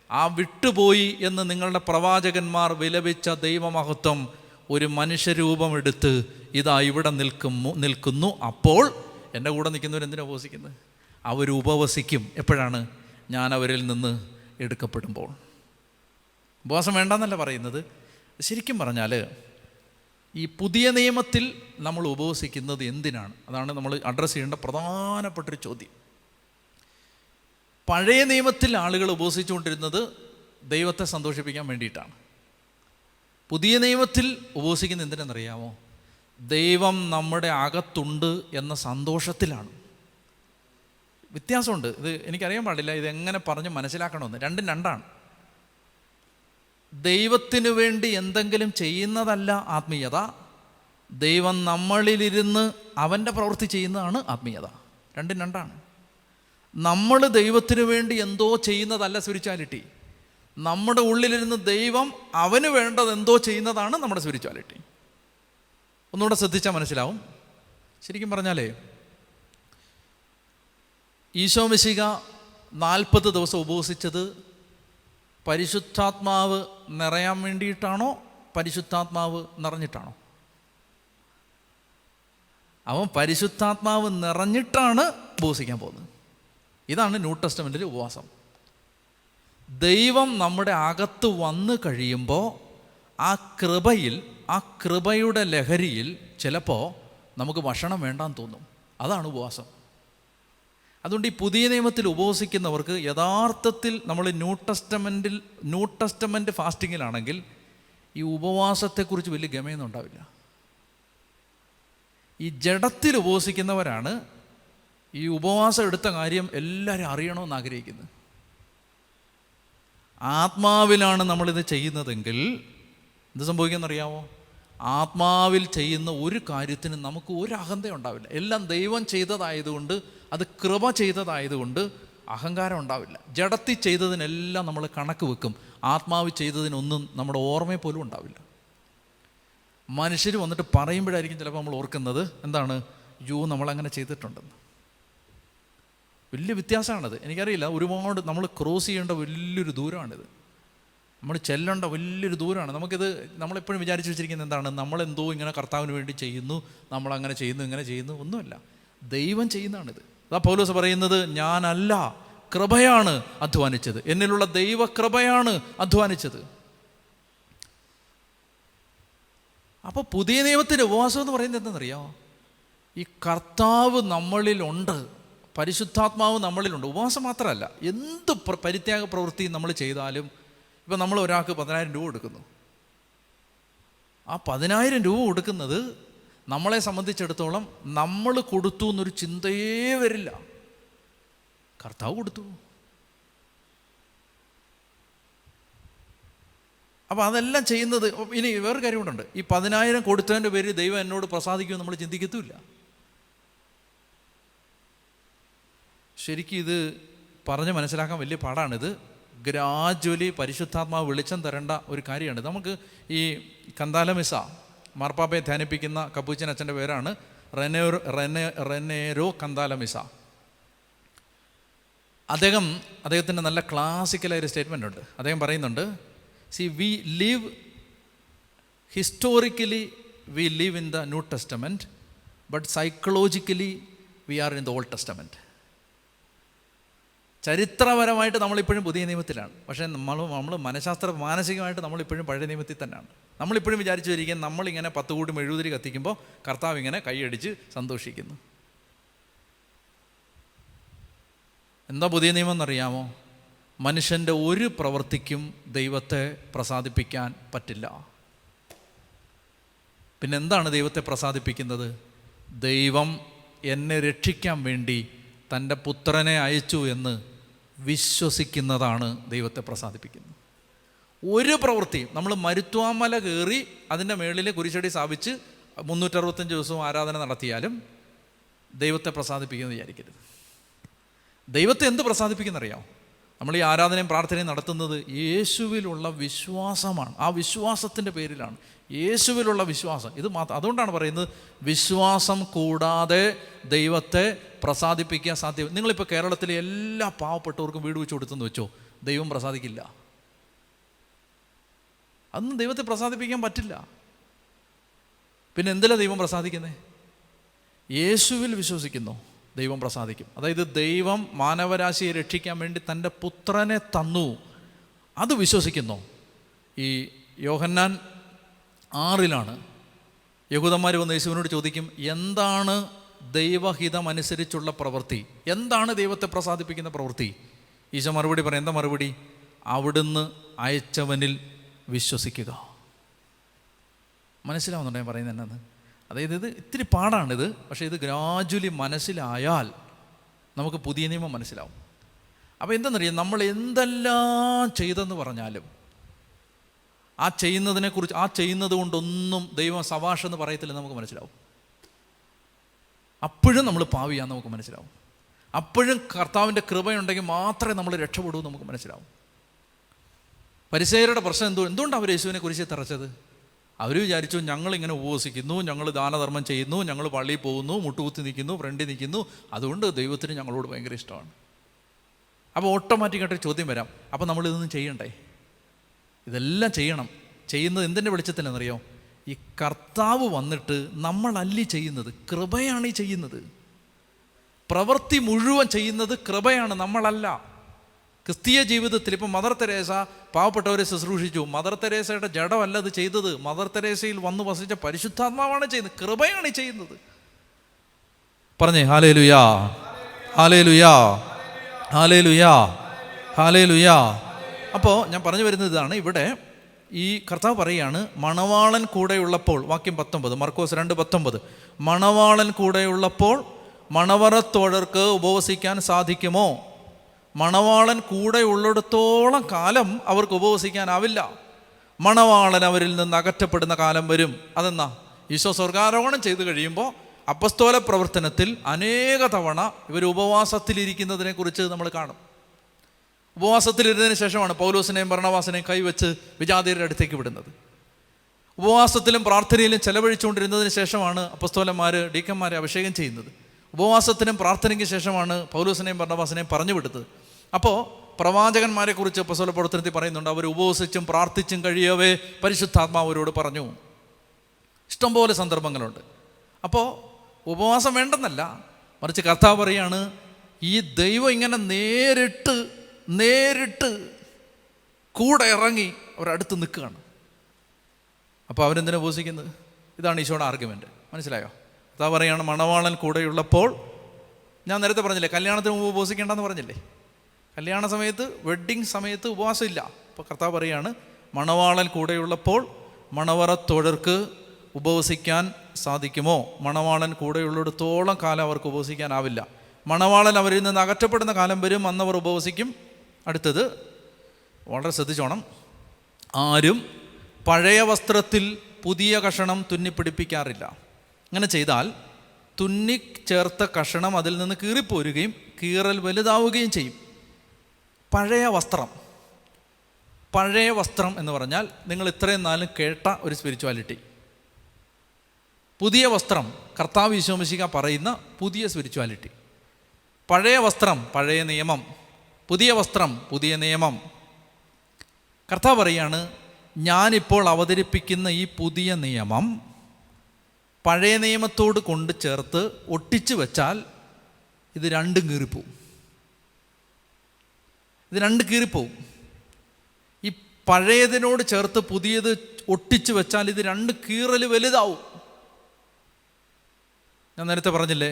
ആ വിട്ടുപോയി എന്ന് നിങ്ങളുടെ പ്രവാചകന്മാർ വിലപിച്ച ദൈവമഹത്വം ഒരു മനുഷ്യരൂപമെടുത്ത് ഇതാ ഇവിടെ നിൽക്കുന്നു. അപ്പോൾ എൻ്റെ കൂടെ നിൽക്കുന്നവരെന്തിനാണ് ഉപവസിക്കുന്നത്? അവരുപവസിക്കും. എപ്പോഴാണ്? ഞാൻ അവരിൽ നിന്ന് എടുക്കപ്പെടുമ്പോൾ. ഉപവാസം വേണ്ടെന്നല്ല പറയുന്നത്. ശരിക്കും പറഞ്ഞാൽ ഈ പുതിയ നിയമത്തിൽ നമ്മൾ ഉപവസിക്കുന്നത് എന്തിനാണ്? അതാണ് നമ്മൾ അഡ്രസ്സ് ചെയ്യേണ്ട പ്രധാനപ്പെട്ടൊരു ചോദ്യം. പഴയ നിയമത്തിൽ ആളുകൾ ഉപവസിച്ചുകൊണ്ടിരുന്നത് ദൈവത്തെ സന്തോഷിപ്പിക്കാൻ വേണ്ടിയിട്ടാണ്. പുതിയ നിയമത്തിൽ ഉപവസിക്കുന്നത് എന്തിനാണെന്നറിയാമോ? ദൈവം നമ്മുടെ അകത്തുണ്ട് എന്ന സന്തോഷത്തിലാണ്. വ്യത്യാസമുണ്ട്. ഇത് എനിക്കറിയാൻ പാടില്ല ഇതെങ്ങനെ പറഞ്ഞ് മനസ്സിലാക്കണമെന്ന്. 2 രണ്ടാണ്. ദൈവത്തിനു വേണ്ടി എന്തെങ്കിലും ചെയ്യുന്നതല്ല ആത്മീയത. ദൈവം നമ്മളിലിരുന്ന് അവൻ്റെ പ്രവൃത്തി ചെയ്യുന്നതാണ് ആത്മീയത. 2 രണ്ടാണ്. നമ്മൾ ദൈവത്തിനു വേണ്ടി എന്തോ ചെയ്യുന്നതല്ല സ്പിരിച്വാലിറ്റി. നമ്മുടെ ഉള്ളിലിരുന്ന് ദൈവം അവന് വേണ്ടത് എന്തോ ചെയ്യുന്നതാണ് നമ്മുടെ സ്പിരിച്വാലിറ്റി. ഒന്നുകൂടെ ശ്രദ്ധിച്ചാൽ മനസ്സിലാവും. ശരിക്കും പറഞ്ഞാലേ ഈശോ മിശിഹ 40 ദിവസം ഉപവസിച്ചത് പരിശുദ്ധാത്മാവ് നിറയാൻ വേണ്ടിയിട്ടാണോ പരിശുദ്ധാത്മാവ് നിറഞ്ഞിട്ടാണോ? അവൻ പരിശുദ്ധാത്മാവ് നിറഞ്ഞിട്ടാണ് ഉപവസിക്കാൻ പോകുന്നത്. ഇതാണ് ന്യൂ ടെസ്റ്റമെൻറ്റിലെ ഉപവാസം. ദൈവം നമ്മുടെ അകത്ത് വന്നു കഴിയുമ്പോൾ ആ കൃപയിൽ, ആ കൃപയുടെ ലഹരിയിൽ ചിലപ്പോൾ നമുക്ക് ഭക്ഷണം വേണ്ടാന്ന് തോന്നും. അതാണ് ഉപവാസം. അതുകൊണ്ട് ഈ പുതിയ നിയമത്തിൽ ഉപവസിക്കുന്നവർക്ക് യഥാർത്ഥത്തിൽ നമ്മൾ ന്യൂ ടെസ്റ്റമെൻറ്റ് ഫാസ്റ്റിങ്ങിലാണെങ്കിൽ ഈ ഉപവാസത്തെക്കുറിച്ച് വലിയ ഗമയൊന്നും ഉണ്ടാവില്ല. ഈ ജഡത്തിൽ ഉപവസിക്കുന്നവരാണ് ഈ ഉപവാസം എടുത്ത കാര്യം എല്ലാവരും അറിയണമെന്ന് ആഗ്രഹിക്കുന്നത്. ആത്മാവിലാണ് നമ്മളിത് ചെയ്യുന്നതെങ്കിൽ എന്ത് സംഭവിക്കുമെന്നറിയാമോ? ആത്മാവിൽ ചെയ്യുന്ന ഒരു കാര്യത്തിന് നമുക്ക് ഒരു അഹന്ത ഉണ്ടാവില്ല. എല്ലാം ദൈവം ചെയ്തതായതുകൊണ്ട്, അത് കൃപ ചെയ്തതായതുകൊണ്ട് അഹങ്കാരം ഉണ്ടാവില്ല. ജഡത്തിൽ ചെയ്തതിനെല്ലാം നമ്മൾ കണക്ക് വെക്കും. ആത്മാവ് ചെയ്തതിനൊന്നും നമ്മുടെ ഓർമ്മയിൽ പോലും ഉണ്ടാവില്ല. മനുഷ്യർ വന്നിട്ട് പറയുമ്പോഴായിരിക്കും ചിലപ്പോൾ നമ്മൾ ഓർക്കുന്നത് എന്താണ്, നമ്മളങ്ങനെ ചെയ്തിട്ടുണ്ടെന്ന്. വലിയ വ്യത്യാസമാണത്. എനിക്കറിയില്ല, ഒരുപാട് നമ്മൾ ക്രോസ് ചെയ്യേണ്ട വലിയൊരു ദൂരമാണിത്. നമ്മൾ ചെല്ലേണ്ട വലിയൊരു ദൂരമാണ്. നമുക്കിത് നമ്മളെപ്പോഴും വിചാരിച്ച് വെച്ചിരിക്കുന്നത് എന്താണ്, നമ്മളെന്തോ ഇങ്ങനെ കർത്താവിന് വേണ്ടി ചെയ്യുന്നു, നമ്മളങ്ങനെ ചെയ്യുന്നു, ഇങ്ങനെ ചെയ്യുന്നു. ഒന്നുമല്ല, ദൈവം ചെയ്യുന്നതാണിത്. അതാ പൗലോസ് പറയുന്നത്, ഞാനല്ല, കൃപയാണ് അധ്വാനിച്ചത്, എന്നിലുള്ള ദൈവകൃപയാണ് അധ്വാനിച്ചത്. അപ്പോൾ പുതിയ നിയമത്തിൻ്റെ ഉപവാസം എന്ന് പറയുന്നത് എന്താണെന്നറിയാമോ? ഈ കർത്താവ് നമ്മളിലുണ്ട്, പരിശുദ്ധാത്മാവ് നമ്മളിലുണ്ട്. ഉപവാസം മാത്രമല്ല, എന്ത് പരിത്യാഗ പ്രവൃത്തി നമ്മൾ ചെയ്താലും. ഇപ്പം നമ്മൾ ഒരാൾക്ക് 10,000 രൂപ കൊടുക്കുന്നു. ആ 10,000 രൂപ കൊടുക്കുന്നത് നമ്മളെ സംബന്ധിച്ചിടത്തോളം നമ്മൾ കൊടുത്തു എന്നൊരു ചിന്തയേ വരില്ല. കർത്താവ് കൊടുത്തു. അപ്പോൾ അതെല്ലാം ചെയ്യുന്നത്. ഇനി വേറൊരു കാര്യം കൊണ്ടുണ്ട്, ഈ 10,000 കൊടുത്തതിൻ്റെ പേരിൽ ദൈവം എന്നോട് പ്രസാദിക്കുമെന്ന് നമ്മൾ ചിന്തിക്കത്തുമില്ല. ശരിക്കും ഇത് പറഞ്ഞ് മനസ്സിലാക്കാൻ വലിയ പാടാണിത്. ഗ്രാജ്വലി പരിശുദ്ധാത്മാവ് വെളിച്ചം തരേണ്ട ഒരു കാര്യമാണ്. നമുക്ക് ഈ കന്താലമിസ മാർപ്പാപ്പയെ ധ്യാനിപ്പിക്കുന്ന കപ്പൂച്ചൻ അച്ഛൻ്റെ പേരാണ് റെനേരോ കന്താലമിസ. അദ്ദേഹത്തിൻ്റെ നല്ല ക്ലാസിക്കലായൊരു സ്റ്റേറ്റ്മെൻ്റ് ഉണ്ട്. അദ്ദേഹം പറയുന്നുണ്ട്, we live historically we live in the New Testament, but psychologically we are in the Old Testament. ചരിത്രപരമായിട്ട് നമ്മളിപ്പോഴും പുതിയ നിയമത്തിലാണ്, പക്ഷേ നമ്മൾ മാനസികമായിട്ട് നമ്മളിപ്പോഴും പഴയ നിയമത്തിൽ തന്നെയാണ്. നമ്മളിപ്പോഴും വിചാരിച്ചു വരികയും നമ്മളിങ്ങനെ 10 കൂടി മെഴുകുതിരി കത്തിക്കുമ്പോൾ കർത്താവ് ഇങ്ങനെ കൈയടിച്ച് സന്തോഷിക്കുന്നു. എന്താ പുതിയ നിയമം എന്നറിയാമോ? മനുഷ്യൻ്റെ ഒരു പ്രവൃത്തിക്കും ദൈവത്തെ പ്രസാദിപ്പിക്കാൻ പറ്റില്ല. പിന്നെ എന്താണ് ദൈവത്തെ പ്രസാദിപ്പിക്കുന്നത്? ദൈവം എന്നെ രക്ഷിക്കാൻ വേണ്ടി തൻ്റെ പുത്രനെ അയച്ചു എന്ന് വിശ്വസിക്കുന്നതാണ് ദൈവത്തെ പ്രസാദിപ്പിക്കുന്നത്. ഒരു പ്രവൃത്തിയും നമ്മൾ മരുത്വാമല കയറി അതിൻ്റെ മേളിൽ കുരിശടി സ്ഥാപിച്ച് 365 ദിവസവും ആരാധന നടത്തിയാലും ദൈവത്തെ പ്രസാദിപ്പിക്കുമെന്ന് വിചാരിക്കരുത്. ദൈവത്തെ എന്ത് പ്രസാദിപ്പിക്കുന്നറിയാമോ? നമ്മൾ ഈ ആരാധനയും പ്രാർത്ഥനയും നടത്തുന്നത് യേശുവിലുള്ള വിശ്വാസമാണ്. ആ വിശ്വാസത്തിൻ്റെ പേരിലാണ്, യേശുവിലുള്ള വിശ്വാസം. ഇത് മാത്രം. അതുകൊണ്ടാണ് പറയുന്നത്, വിശ്വാസം കൂടാതെ ദൈവത്തെ പ്രസാദിപ്പിക്കാൻ സാധ്യം. നിങ്ങളിപ്പോൾ കേരളത്തിലെ എല്ലാ പാവപ്പെട്ടവർക്കും വീട് വെച്ച് കൊടുത്തെന്ന് വെച്ചോ, ദൈവം പ്രസാദിക്കില്ല. അതൊന്നും ദൈവത്തെ പ്രസാദിപ്പിക്കാൻ പറ്റില്ല. പിന്നെ എന്തിലാണ് ദൈവം പ്രസാദിക്കുന്നത്? യേശുവിൽ വിശ്വസിക്കുന്നു, ദൈവം പ്രസാദിക്കും. അതായത് ദൈവം മാനവരാശിയെ രക്ഷിക്കാൻ വേണ്ടി തൻ്റെ പുത്രനെ തന്നു, അത് വിശ്വസിക്കുന്നു. ഈ യോഹന്നാൻ 6 യഹൂദന്മാർ വന്ന് യേശുവിനോട് ചോദിക്കും, എന്താണ് ദൈവഹിതം അനുസരിച്ചുള്ള പ്രവൃത്തി? എന്താണ് ദൈവത്തെ പ്രസാദിപ്പിക്കുന്ന പ്രവൃത്തി? ഈശോ മറുപടി പറയും. എന്താ മറുപടി? അവിടുന്ന് അയച്ചവനിൽ വിശ്വസിക്കുക. മനസ്സിലാവുന്നുണ്ടോ ഞാൻ പറയുന്നത് എന്നാന്ന്? അതായത് ഇത് ഇത്തിരി പാടാണിത്, പക്ഷേ ഇത് ഗ്രാജ്വലി മനസ്സിലായാൽ നമുക്ക് പുതിയ നിയമം മനസ്സിലാവും. അപ്പോൾ എന്തെന്നറിയാം, നമ്മൾ എന്തെല്ലാം ചെയ്തെന്ന് പറഞ്ഞാലും ആ ചെയ്യുന്നതിനെക്കുറിച്ച്, ആ ചെയ്യുന്നത് കൊണ്ടൊന്നും ദൈവം സവാഷ് എന്ന് പറയത്തില്ല, നമുക്ക് മനസ്സിലാവും. അപ്പോഴും നമ്മൾ പാവിയാന്ന് നമുക്ക് മനസ്സിലാവും. അപ്പോഴും കർത്താവിൻ്റെ കൃപയുണ്ടെങ്കിൽ മാത്രമേ നമ്മൾ രക്ഷപ്പെടൂ നമുക്ക് മനസ്സിലാവും. പരിസേയരുടെ പ്രശ്നം എന്തുകൊണ്ടാണ് അവർ യേശുവിനെ കുരിശിൽ തറച്ചത്? അവർ വിചാരിച്ചു, ഞങ്ങളിങ്ങനെ ഉപവസിക്കുന്നു, ഞങ്ങൾ ദാനധർമ്മം ചെയ്യുന്നു, ഞങ്ങൾ പള്ളിയിൽ പോകുന്നു, മുട്ടുകുത്തി നിൽക്കുന്നു, ഫ്രണ്ടിൽ നിൽക്കുന്നു, അതുകൊണ്ട് ദൈവത്തിന് ഞങ്ങളോട് ഭയങ്കര ഇഷ്ടമാണ്. അപ്പോൾ ഓട്ടോമാറ്റിക്കായിട്ടൊരു ചോദ്യം വരാം, അപ്പോൾ നമ്മളിതൊന്നും ചെയ്യണ്ടേ? ഇതെല്ലാം ചെയ്യണം. ചെയ്യുന്നത് എന്തിൻ്റെ വെളിച്ചത്തിലെന്നറിയോ? ഈ കർത്താവ് വന്നിട്ട് നമ്മളല്ലി ചെയ്യുന്നത്, കൃപയാണ് ഈ ചെയ്യുന്നത്. പ്രവൃത്തി മുഴുവൻ ചെയ്യുന്നത് കൃപയാണ്, നമ്മളല്ല. ക്രിസ്തീയ ജീവിതത്തിൽ ഇപ്പം മദർ തെരേസ പാവപ്പെട്ടവരെ ശുശ്രൂഷിച്ചു. മദർ തെരേസയുടെ ജഡമല്ല അത് ചെയ്തത്, മദർ തെരേസയിൽ വന്നു വസിച്ച പരിശുദ്ധാത്മാവാണ് ചെയ്യുന്നത്, കൃപയാണ് ഈ ചെയ്യുന്നത്. പറഞ്ഞേ ഹല്ലേലൂയാ, ഹല്ലേലൂയാ, ഹല്ലേലൂയാ, ഹല്ലേലൂയാ. അപ്പോൾ ഞാൻ പറഞ്ഞു വരുന്നത് ഇതാണ്. ഇവിടെ ഈ കർത്താവ് പറയുകയാണ്, മണവാളൻ കൂടെയുള്ളപ്പോൾ, വാക്യം 19, മർക്കോസ് 2:19, മണവാളൻ കൂടെയുള്ളപ്പോൾ മണവറത്തോഴർക്ക് ഉപവസിക്കാൻ സാധിക്കുമോ? മണവാളൻ കൂടെ ഉള്ളിടത്തോളം കാലം അവർക്ക് ഉപവസിക്കാനാവില്ല. മണവാളൻ അവരിൽ നിന്ന് അകറ്റപ്പെടുന്ന കാലം വരും. അതെന്നാ? ഈശോ സ്വർഗാരോഹണം ചെയ്തു കഴിയുമ്പോൾ അപ്പസ്തോല പ്രവർത്തനത്തിൽ അനേക തവണ ഇവർ ഉപവാസത്തിലിരിക്കുന്നതിനെ കുറിച്ച് നമ്മൾ കാണും. ഉപവാസത്തിലിരുന്നതിന് ശേഷമാണ് പൗലോസിനെയും ബർണ്ണബാസിനെയും കൈവച്ച് വിജാതിയരുടെ അടുത്തേക്ക് വിടുന്നത്. ഉപവാസത്തിലും പ്രാർത്ഥനയിലും ചെലവഴിച്ചുകൊണ്ടിരുന്നതിന് ശേഷമാണ് അപ്പസ്തോലന്മാർ ഡീക്കന്മാരെ അഭിഷേകം ചെയ്യുന്നത്. ഉപവാസത്തിനും പ്രാർത്ഥനയ്ക്ക് ശേഷമാണ് പൗലോസിനെയും ബർണ്ണബാസിനെയും പറഞ്ഞു വിടുന്നത്. അപ്പോൾ പ്രവാചകന്മാരെ കുറിച്ച് അപ്പസ്തോല പ്രവർത്തനത്തിൽ പറയുന്നുണ്ട്, അവർ ഉപവസിച്ചും പ്രാർത്ഥിച്ചും കഴിയവേ പരിശുദ്ധാത്മാവ് അവരോട് പറഞ്ഞു. ഇഷ്ടംപോലെ സന്ദർഭങ്ങളുണ്ട്. അപ്പോൾ ഉപവാസം വേണ്ടെന്നല്ല, മറിച്ച് കർത്താവ് പറയാണ്, ഈ ദൈവം ഇങ്ങനെ നേരിട്ട് കൂടെ ഇറങ്ങി അവരടുത്ത് നിൽക്കുകയാണ്. അപ്പോൾ അവരെന്തിനാ ഉപവസിക്കുന്നത്? ഇതാണ് ഈശോയുടെ ആർഗ്യുമെൻ്റ്. മനസ്സിലായോ? കർത്താവ് പറയാണ്, മണവാളൻ കൂടെയുള്ളപ്പോൾ, ഞാൻ നേരത്തെ പറഞ്ഞില്ലേ കല്യാണത്തിന് മുമ്പ് ഉപവസിക്കേണ്ടെന്ന് പറഞ്ഞില്ലേ? കല്യാണ സമയത്ത്, വെഡ്ഡിങ് സമയത്ത് ഉപവാസം ഇല്ല. അപ്പോൾ കർത്താവ് പറയാണ്, മണവാളൻ കൂടെയുള്ളപ്പോൾ മണവറത്തോഴർക്ക് ഉപവസിക്കാൻ സാധിക്കുമോ? മണവാളൻ കൂടെയുള്ളിടത്തോളം കാലം അവർക്ക് ഉപവസിക്കാനാവില്ല. മണവാളൻ അവരിൽ നിന്ന് അകറ്റപ്പെടുന്ന കാലം വരും, അന്നവർ ഉപവസിക്കും. അടുത്തത് വളരെ ശ്രദ്ധിച്ചോണം, ആരും പഴയ വസ്ത്രത്തിൽ പുതിയ കഷണം തുന്നിപ്പിടിപ്പിക്കാറില്ല. അങ്ങനെ ചെയ്താൽ തുന്നി ചേർത്ത കഷണം അതിൽ നിന്ന് കീറിപ്പോരുകയും കീറൽ വലുതാവുകയും ചെയ്യും. പഴയ വസ്ത്രം എന്ന് പറഞ്ഞാൽ നിങ്ങൾ ഇത്രയും നാളും കേട്ട ഒരു സ്പിരിച്വാലിറ്റി. പുതിയ വസ്ത്രം കർത്താവ് ഈശോ മിശിഹാ പറയുന്ന പുതിയ സ്പിരിച്വാലിറ്റി. പഴയ വസ്ത്രം പഴയ നിയമം, പുതിയ വസ്ത്രം പുതിയ നിയമം. കർത്താവ് പറയാണ്, ഞാനിപ്പോൾ അവതരിപ്പിക്കുന്ന ഈ പുതിയ നിയമം പഴയ നിയമത്തോട് കൊണ്ട് ചേർത്ത് ഒട്ടിച്ചു വെച്ചാൽ ഇത് രണ്ടും കീറിപ്പോവും. ഈ പഴയതിനോട് ചേർത്ത് പുതിയത് ഒട്ടിച്ചു വെച്ചാൽ ഇത് രണ്ട് കീറൽ വലുതാവും. ഞാൻ നേരത്തെ പറഞ്ഞില്ലേ,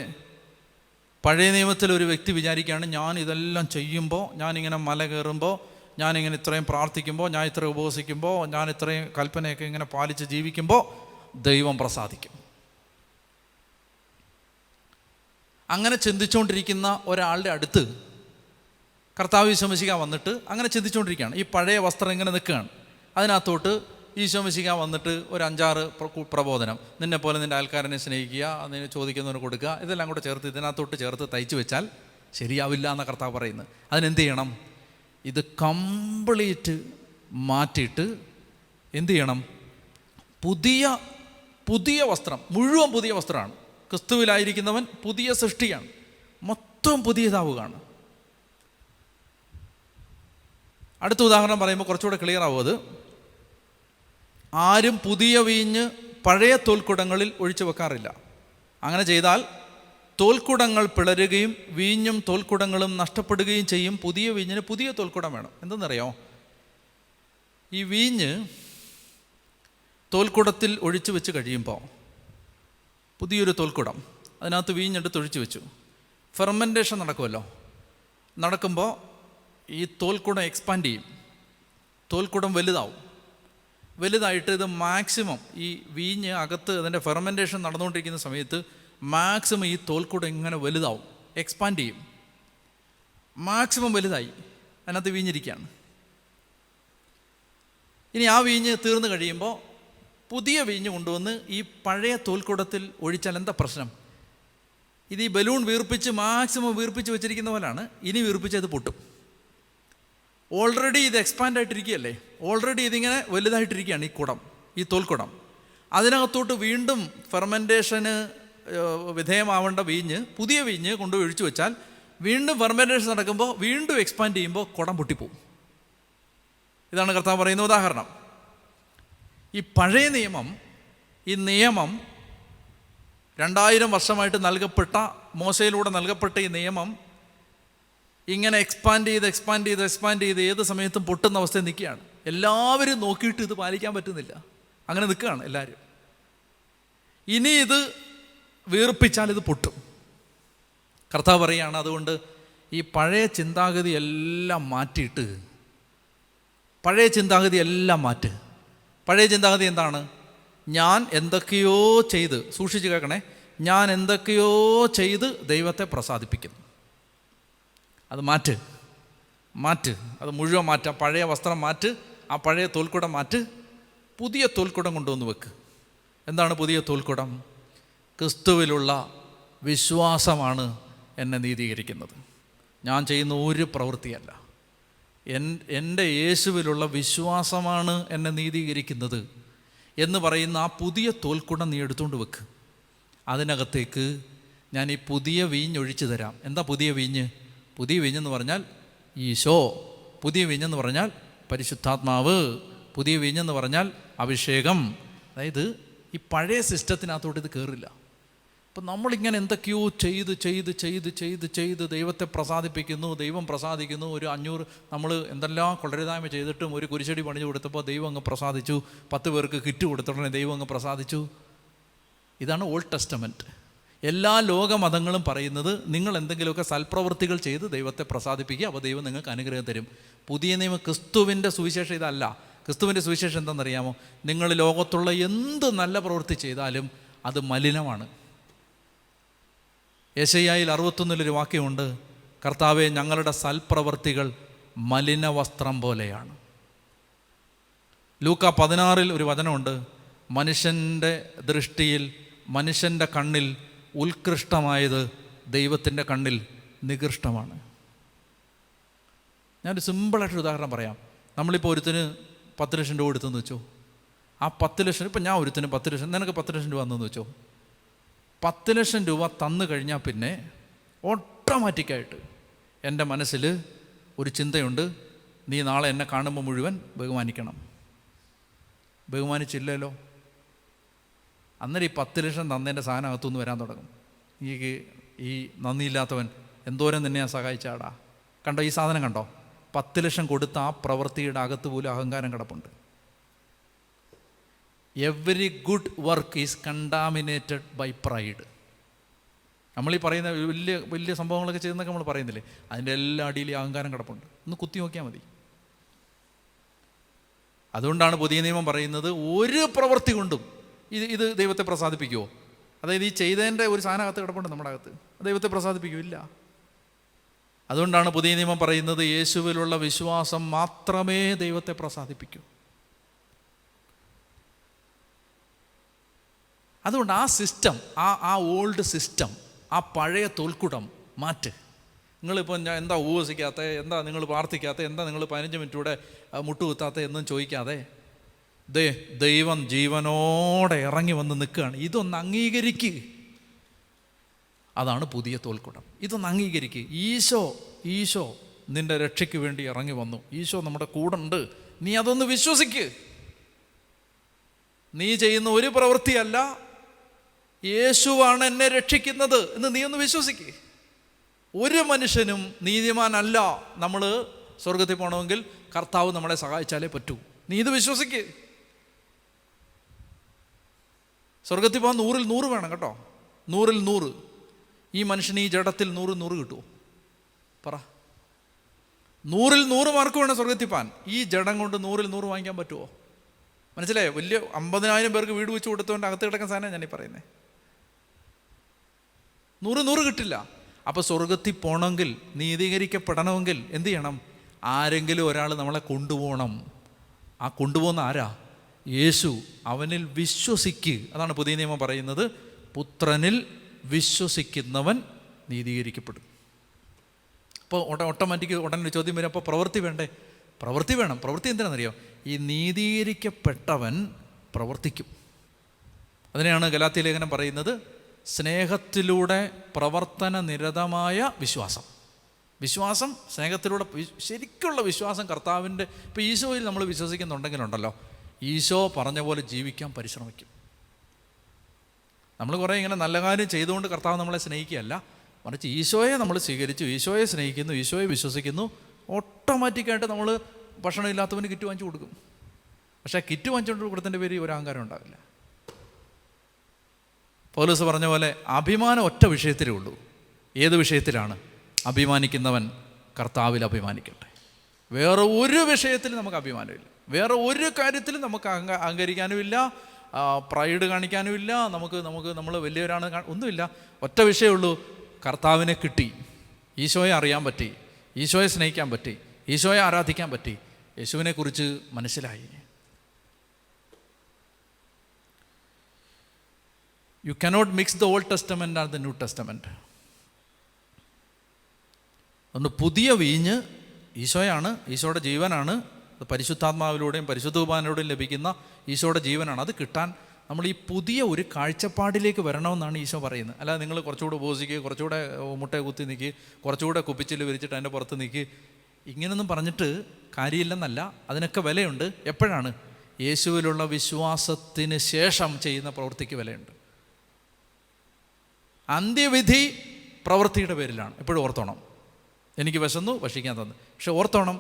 പഴയ നിയമത്തിൽ ഒരു വ്യക്തി വിചാരിക്കുകയാണ്, ഞാൻ ഇതെല്ലാം ചെയ്യുമ്പോൾ, ഞാനിങ്ങനെ മല കയറുമ്പോൾ, ഞാനിങ്ങനെ ഇത്രയും പ്രാർത്ഥിക്കുമ്പോൾ, ഞാൻ ഇത്രയും ഉപവസിക്കുമ്പോൾ, ഞാൻ ഇത്രയും കൽപ്പനയൊക്കെ ഇങ്ങനെ പാലിച്ച് ജീവിക്കുമ്പോൾ ദൈവം പ്രസാദിക്കും. അങ്ങനെ ചിന്തിച്ചുകൊണ്ടിരിക്കുന്ന ഒരാളുടെ അടുത്ത് കർത്താവ് ഈശോ മിശിഹാ വന്നിട്ട് അങ്ങനെ ചിന്തിച്ചുകൊണ്ടിരിക്കുകയാണ്. ഈ പഴയ വസ്ത്രം ഇങ്ങനെ നിൽക്കുകയാണ്. അതിനകത്തോട്ട് ഈശോ മിശിഹാ വന്നിട്ട് ഒരു 5-6 പ്രബോധനം, നിന്നെപ്പോലെ നിൻ്റെ അയൽക്കാരനെ സ്നേഹിക്കുക, അതിന് ചോദിക്കുന്നവന് കൊടുക്കുക, ഇതെല്ലാം കൂടെ ചേർത്ത് ഇതിനകത്തോട്ട് ചേർത്ത് തയ്ച്ചു വെച്ചാൽ ശരിയാവില്ല എന്ന കർത്താവ് പറയുന്നത്. അതിനെന്ത് ചെയ്യണം? ഇത് കംപ്ലീറ്റ് മാറ്റിയിട്ട് എന്ത് ചെയ്യണം? പുതിയ വസ്ത്രം, മുഴുവൻ പുതിയ വസ്ത്രമാണ്. ക്രിസ്തുവിലായിരിക്കുന്നവൻ പുതിയ സൃഷ്ടിയാണ്, മൊത്തം പുതിയതാവുകയാണ്. അടുത്ത ഉദാഹരണം പറയുമ്പോൾ കുറച്ചുകൂടെ ക്ലിയർ ആവും അത്. ആരും പുതിയ വീഞ്ഞ് പഴയ തോൽക്കുടങ്ങളിൽ ഒഴിച്ചു വെക്കാറില്ല. അങ്ങനെ ചെയ്താൽ തോൽക്കുടങ്ങൾ പിളരുകയും വീഞ്ഞും തോൽക്കുടങ്ങളും നഷ്ടപ്പെടുകയും ചെയ്യും. പുതിയ വീഞ്ഞിന് പുതിയ തോൽക്കുടം വേണം. എന്തെന്നറിയോ? ഈ വീഞ്ഞ് തോൽക്കുടത്തിൽ ഒഴിച്ചു വെച്ച് കഴിയുമ്പോൾ പുതിയൊരു തോൽക്കുടം, അതിനകത്ത് വീഞ്ഞെടുത്ത് ഒഴിച്ചു വെച്ചു. ഫെർമെൻറ്റേഷൻ നടക്കുമല്ലോ. നടക്കുമ്പോൾ ഈ തോൽക്കുടം എക്സ്പാൻഡ് ചെയ്യും, തോൽക്കുടം വലുതായിട്ട് ഇത് മാക്സിമം ഈ വീഞ്ഞ് അകത്ത് അതിൻ്റെ ഫെർമെൻറ്റേഷൻ നടന്നുകൊണ്ടിരിക്കുന്ന സമയത്ത് മാക്സിമം ഈ തോൽക്കുടം ഇങ്ങനെ വലുതാവും, എക്സ്പാൻഡ് ചെയ്യും. മാക്സിമം വലുതായി അതിനകത്ത് വീഞ്ഞിരിക്കുകയാണ്. ഇനി ആ വീഞ്ഞ് തീർന്നു കഴിയുമ്പോൾ പുതിയ വീഞ്ഞ് കൊണ്ടുവന്ന് ഈ പഴയ തോൽക്കുടത്തിൽ ഒഴിച്ചാൽ എന്താ പ്രശ്നം? ഇത് ഈ ബലൂൺ മാക്സിമം വീർപ്പിച്ച് വെച്ചിരിക്കുന്ന പോലാണ്. ഇനി വീർപ്പിച്ച് അത് പൊട്ടും. ഓൾറെഡി ഇത് എക്സ്പാൻഡ് ആയിട്ടിരിക്കുകയല്ലേ, ഓൾറെഡി ഇതിങ്ങനെ വലുതായിട്ടിരിക്കുകയാണ് ഈ തോൽക്കുടം. അതിനകത്തോട്ട് വീണ്ടും ഫെർമെൻറ്റേഷന് വിധേയമാവേണ്ട പുതിയ വീഞ്ഞ് കൊണ്ടുപോയി ഒഴിച്ചു വെച്ചാൽ വീണ്ടും ഫെർമെൻറ്റേഷൻ നടക്കുമ്പോൾ വീണ്ടും എക്സ്പാൻഡ് ചെയ്യുമ്പോൾ കുടം പൊട്ടിപ്പോവും. ഇതാണ് കർത്താവ് പറയുന്ന ഉദാഹരണം. ഈ പഴയ നിയമം, ഈ നിയമം 2000 വർഷമായിട്ട് നൽകപ്പെട്ട, മോശയിലൂടെ നൽകപ്പെട്ട ഈ നിയമം ഇങ്ങനെ എക്സ്പാൻഡ് ചെയ്ത് ഏത് സമയത്തും പൊട്ടുന്ന അവസ്ഥയിൽ നിൽക്കുകയാണ്. എല്ലാവരും നോക്കിയിട്ട് ഇത് പാലിക്കാൻ പറ്റുന്നില്ല, അങ്ങനെ നിൽക്കുകയാണ് എല്ലാവരും. ഇനി ഇത് വീർപ്പിച്ചാൽ ഇത് പൊട്ടും. കർത്താവ് പറയുകയാണ്, അതുകൊണ്ട് ഈ പഴയ ചിന്താഗതി എല്ലാം മാറ്റിയിട്ട് പഴയ ചിന്താഗതി എന്താണ്? ഞാൻ എന്തൊക്കെയോ ചെയ്ത്, സൂക്ഷിച്ച് കേൾക്കണേ, ഞാൻ എന്തൊക്കെയോ ചെയ്ത് ദൈവത്തെ പ്രസാദിപ്പിക്കുന്നു. അത് മാറ്റ്. മാറ്റ്, അത് മുഴുവൻ മാറ്റാം. പഴയ വസ്ത്രം മാറ്റ്, ആ പഴയ തോൽക്കുടം മാറ്റ്, പുതിയ തോൽക്കുടം കൊണ്ടുവന്ന് വെക്ക്. എന്താണ് പുതിയ തോൽക്കുടം? ക്രിസ്തുവിലുള്ള വിശ്വാസമാണ് എന്നെ നീതീകരിക്കുന്നത്. ഞാൻ ചെയ്യുന്ന ഒരു പ്രവൃത്തിയല്ല, എൻ്റെ യേശുവിലുള്ള വിശ്വാസമാണ് എന്നെ നീതീകരിക്കുന്നത് എന്ന് പറയുന്ന ആ പുതിയ തോൽക്കുടം നീ എടുത്തുകൊണ്ട് വെക്ക്. അതിനകത്തേക്ക് ഞാൻ ഈ പുതിയ വീഞ്ഞൊഴിച്ചു തരാം. എന്താ പുതിയ വീഞ്ഞ്? പുതിയ വീഞ്ഞെന്ന് പറഞ്ഞാൽ ഈശോ, പുതിയ വീഞ്ഞെന്ന് പറഞ്ഞാൽ പരിശുദ്ധാത്മാവ്, പുതിയ വീഞ്ഞെന്ന് പറഞ്ഞാൽ അഭിഷേകം. അതായത് ഈ പഴയ സിസ്റ്റത്തിനകത്തോട്ട് ഇത് കയറില്ല. അപ്പം നമ്മളിങ്ങനെ എന്തൊക്കെയോ ചെയ്ത് ചെയ്ത് ചെയ്ത് ചെയ്ത് ചെയ്ത് ദൈവത്തെ പ്രസാദിപ്പിക്കുന്നു, ദൈവം പ്രസാദിക്കുന്നു. ഒരു 500 നമ്മൾ എന്തെല്ലാം കൊള്ളരുതായ്മ ചെയ്തിട്ടും ഒരു കുരിശടി പണിഞ്ഞു കൊടുത്തപ്പോൾ ദൈവം അങ്ങ് പ്രസാദിച്ചു. 10 പേർക്ക് കിറ്റ് കൊടുത്തോടനെ ദൈവം അങ്ങ് പ്രസാദിച്ചു. ഇതാണ് ഓൾഡ് ടെസ്റ്റമെൻറ്റ്. എല്ലാ ലോകമതങ്ങളും പറയുന്നത് നിങ്ങൾ എന്തെങ്കിലുമൊക്കെ സൽപ്രവൃത്തികൾ ചെയ്ത് ദൈവത്തെ പ്രസാദിപ്പിക്കുക, അപ്പോൾ ദൈവം നിങ്ങൾക്ക് അനുഗ്രഹം തരും. പുതിയ നിയമം ക്രിസ്തുവിൻ്റെ സുവിശേഷം ഇതല്ല. ക്രിസ്തുവിൻ്റെ സുവിശേഷം എന്താണെന്നറിയാമോ? നിങ്ങൾ ലോകത്തുള്ള എന്ത് നല്ല പ്രവൃത്തി ചെയ്താലും അത് മലിനമാണ്. യെശയ്യായിൽ 61 വാക്യമുണ്ട്, കർത്താവേ ഞങ്ങളുടെ സൽപ്രവൃത്തികൾ മലിന വസ്ത്രം പോലെയാണ്. ലൂക്ക 16 ഒരു വചനമുണ്ട്, മനുഷ്യൻ്റെ ദൃഷ്ടിയിൽ, മനുഷ്യൻ്റെ കണ്ണിൽ ഉത്കൃഷ്ടമായത് ദൈവത്തിൻ്റെ കണ്ണിൽ നികൃഷ്ടമാണ്. ഞാനൊരു സിമ്പിളായിട്ടൊരു ഉദാഹരണം പറയാം. നമ്മളിപ്പോൾ ഒരുത്തിന് 10 ലക്ഷം രൂപ കൊടുത്തെന്ന് വെച്ചോ. ആ 10 ലക്ഷം, ഇപ്പം ഞാൻ ഒരുത്തിന് 10 ലക്ഷം, നിനക്ക് 10 ലക്ഷം രൂപ തന്നെന്ന് വെച്ചോ. 10 ലക്ഷം രൂപ തന്നു കഴിഞ്ഞാൽ പിന്നെ ഓട്ടോമാറ്റിക്കായിട്ട് എൻ്റെ മനസ്സിൽ ഒരു ചിന്തയുണ്ട്, നീ നാളെ എന്നെ കാണുമ്പോൾ മുഴുവൻ ബഹുമാനിക്കണം. ബഹുമാനിച്ചില്ലല്ലോ, അന്നേരം ഈ 10 ലക്ഷം തന്നതിൻ്റെ സാധനം അകത്തുനിന്ന് വരാൻ തുടങ്ങും. ഈ നന്ദിയില്ലാത്തവൻ എന്തോരം നിന്നെ ഞാൻ സഹായിച്ചാടാ. കണ്ടോ ഈ സാധനം കണ്ടോ? 10 ലക്ഷം കൊടുത്ത ആ പ്രവൃത്തിയുടെ അകത്ത് പോലും അഹങ്കാരം കിടപ്പുണ്ട്. Every good work is contaminated by pride. നമ്മളീ പറയുന്ന വലിയ വലിയ സംഭവങ്ങളൊക്കെ ചെയ്യുന്നതൊക്കെ നമ്മൾ പറയുന്നില്ലേ, അതിൻ്റെ എല്ലാ അടിയിലും അഹങ്കാരം കിടപ്പുണ്ട്. ഒന്ന് കുത്തി നോക്കിയാൽ മതി. അതുകൊണ്ടാണ് പുതിയ നിയമം പറയുന്നത് ഒരു പ്രവൃത്തി കൊണ്ടും ഇത് ദൈവത്തെ പ്രസാദിപ്പിക്കുമോ? അതായത് ഈ ചെയ്തതിൻ്റെ ഒരു സാധനം അകത്ത് കിടപ്പുണ്ട് നമ്മുടെ അകത്ത്, ദൈവത്തെ പ്രസാദിപ്പിക്കുമില്ല. അതുകൊണ്ടാണ് പുതിയ നിയമം പറയുന്നത് യേശുവിലുള്ള വിശ്വാസം മാത്രമേ ദൈവത്തെ പ്രസാദിപ്പിക്കൂ. അതുകൊണ്ട് ആ സിസ്റ്റം, ആ ഓൾഡ് സിസ്റ്റം, ആ പഴയ തോൽക്കുടം മാറ്റ്. നിങ്ങളിപ്പോൾ ഞാൻ എന്താ ഉപവസിക്കാത്ത, എന്താ നിങ്ങൾ പ്രാർത്ഥിക്കാത്ത, എന്താ നിങ്ങൾ 15 മിനിറ്റൂടെ മുട്ടുകുത്താത്ത എന്നും ചോദിക്കാതെ ദൈവം ജീവനോടെ ഇറങ്ങി വന്ന് നിൽക്കുകയാണ്. ഇതൊന്ന് അംഗീകരിക്കുക. അതാണ് പുതിയ തോൽക്കുടം. ഇതൊന്ന് അംഗീകരിക്കുക. ഈശോ നിൻ്റെ രക്ഷയ്ക്ക് വേണ്ടി ഇറങ്ങി വന്നു. ഈശോ നമ്മുടെ കൂടെ ഉണ്ട്. നീ അതൊന്ന് വിശ്വസിക്ക്. നീ ചെയ്യുന്ന ഒരു പ്രവൃത്തിയല്ല, യേശുവാണ് എന്നെ രക്ഷിക്കുന്നത് എന്ന് നീ ഒന്ന് വിശ്വസിക്ക്. ഒരു മനുഷ്യനും നീതിമാനല്ല. നമ്മൾ സ്വർഗത്തിൽ പോകണമെങ്കിൽ കർത്താവ് നമ്മളെ സഹായിച്ചാലേ പറ്റൂ. നീ ഇത് വിശ്വസിക്ക്. സ്വർഗത്തിൽ പോകാൻ 100-ൽ 100 വേണം കേട്ടോ. 100-ൽ 100. ഈ മനുഷ്യന് ഈ ജഡത്തിൽ 100-100 കിട്ടുമോ? പറ. 100-ൽ 100 മാർക്ക് വേണം സ്വർഗത്തിൽ പോകാൻ. ഈ ജഡം കൊണ്ട് 100-ൽ 100 വാങ്ങിക്കാൻ പറ്റുമോ? മനസ്സിലായോ? വലിയ 50,000 പേർക്ക് വീട് വെച്ച് കൊടുത്തവൻ്റെ അകത്ത് കിടക്കുന്ന സാധനം ഞാനീ പറയുന്നത്. 100-100 കിട്ടില്ല. അപ്പോൾ സ്വർഗത്തിൽ പോകണമെങ്കിൽ, നീതീകരിക്കപ്പെടണമെങ്കിൽ എന്ത് ചെയ്യണം? ആരെങ്കിലും ഒരാൾ നമ്മളെ കൊണ്ടുപോകണം. ആ കൊണ്ടുപോകുന്ന ആരാ? യേശു. അവനിൽ വിശ്വസിക്ക്. അതാണ് പുതിയ നിയമം പറയുന്നത്, പുത്രനിൽ വിശ്വസിക്കുന്നവൻ നീതീകരിക്കപ്പെടും. അപ്പോൾ ഓട്ടോമാറ്റിക് ഉടനെ ചോദ്യം വരും, അപ്പോൾ പ്രവൃത്തി വേണ്ടേ? പ്രവൃത്തി വേണം. പ്രവൃത്തി എന്തിനാണെന്നറിയോ? ഈ നീതീകരിക്കപ്പെട്ടവൻ പ്രവർത്തിക്കും. അതിനെയാണ് ഗലാത്യ ലേഖനം പറയുന്നത്, സ്നേഹത്തിലൂടെ പ്രവർത്തന നിരതമായ വിശ്വാസം. വിശ്വാസം സ്നേഹത്തിലൂടെ, ശരിക്കുള്ള വിശ്വാസം കർത്താവിൻ്റെ. ഇപ്പോൾ ഈശോയിൽ നമ്മൾ വിശ്വസിക്കുന്നുണ്ടെങ്കിലുണ്ടല്ലോ, ഈശോ പറഞ്ഞ പോലെ ജീവിക്കാൻ പരിശ്രമിക്കും. നമ്മൾ കുറേ ഇങ്ങനെ നല്ല കാര്യം ചെയ്തുകൊണ്ട് കർത്താവ് നമ്മളെ സ്നേഹിക്കുകയല്ല, മറിച്ച് ഈശോയെ നമ്മൾ സ്വീകരിച്ചു, ഈശോയെ സ്നേഹിക്കുന്നു, ഈശോയെ വിശ്വസിക്കുന്നു. ഓട്ടോമാറ്റിക്കായിട്ട് നമ്മൾ ഭക്ഷണം ഇല്ലാത്തവന് കിറ്റ് വാങ്ങിച്ചു കൊടുക്കും. പക്ഷേ കിറ്റ് വാങ്ങിച്ചുകൊണ്ട് കൊടുത്തതിൻ്റെ പേര് ഒരു അഹങ്കാരം ഉണ്ടാവില്ല. പൗലോസ് പറഞ്ഞ പോലെ അഭിമാനം ഒറ്റ വിഷയത്തിലേ ഉള്ളൂ. ഏത് വിഷയത്തിലാണ്? അഭിമാനിക്കുന്നവൻ കർത്താവിൽ അഭിമാനിക്കട്ടെ. വേറെ ഒരു വിഷയത്തിലും നമുക്ക് അഭിമാനമില്ല. വേറെ ഒരു കാര്യത്തിലും നമുക്ക് അഹങ്കരിക്കാനുമില്ല, പ്രൈഡ് കാണിക്കാനുമില്ല. നമ്മൾ വലിയവരാണ് ഒന്നുമില്ല. ഒറ്റ വിഷയമുള്ളൂ, കർത്താവിനെ കിട്ടി, ഈശോയെ അറിയാൻ പറ്റി, ഈശോയെ സ്നേഹിക്കാൻ പറ്റി, ഈശോയെ ആരാധിക്കാൻ പറ്റി, യേശുവിനെക്കുറിച്ച് മനസ്സിലായി. You cannot mix the old testament and the New testament. അതുകൊണ്ട് പുതിയ വീഞ്ഞ് ഈശോയാണ്, ഈശോയുടെ ജീവനാണ്. അത് പരിശുദ്ധാത്മാവിലൂടെയും പരിശുദ്ധ കുർബാനയിലൂടെയും ലഭിക്കുന്ന ഈശോയുടെ ജീവനാണ്. അത് കിട്ടാൻ നമ്മൾ ഈ പുതിയ ഒരു കാഴ്ചപ്പാടിലേക്ക് വരണമെന്നാണ് ഈശോ പറയുന്നത്. അല്ലാതെ നിങ്ങൾ കുറച്ചുകൂടെ ഉപവസിക്കുക, കുറച്ചുകൂടെ മുട്ടയെ കുത്തി നിൽക്കുക, കുറച്ചുകൂടെ കുപ്പിച്ചിൽ വിരിച്ചിട്ട് അതിൻ്റെ പുറത്ത് നിൽക്കുക, ഇങ്ങനൊന്നും പറഞ്ഞിട്ട് കാര്യമില്ലെന്നല്ല. അതിനൊക്കെ വിലയുണ്ട്. എപ്പോഴാണ്? യേശുവിലുള്ള വിശ്വാസത്തിന് ശേഷം ചെയ്യുന്ന പ്രവൃത്തിക്ക് വിലയുണ്ട്. അന്ത്യവിധി പ്രവൃത്തിയുടെ പേരിലാണ്. എപ്പോഴും ഓർത്തോണം. എനിക്ക് വിശന്നു, ഭക്ഷിക്കാൻ തന്നു. പക്ഷെ ഓർത്തോണം,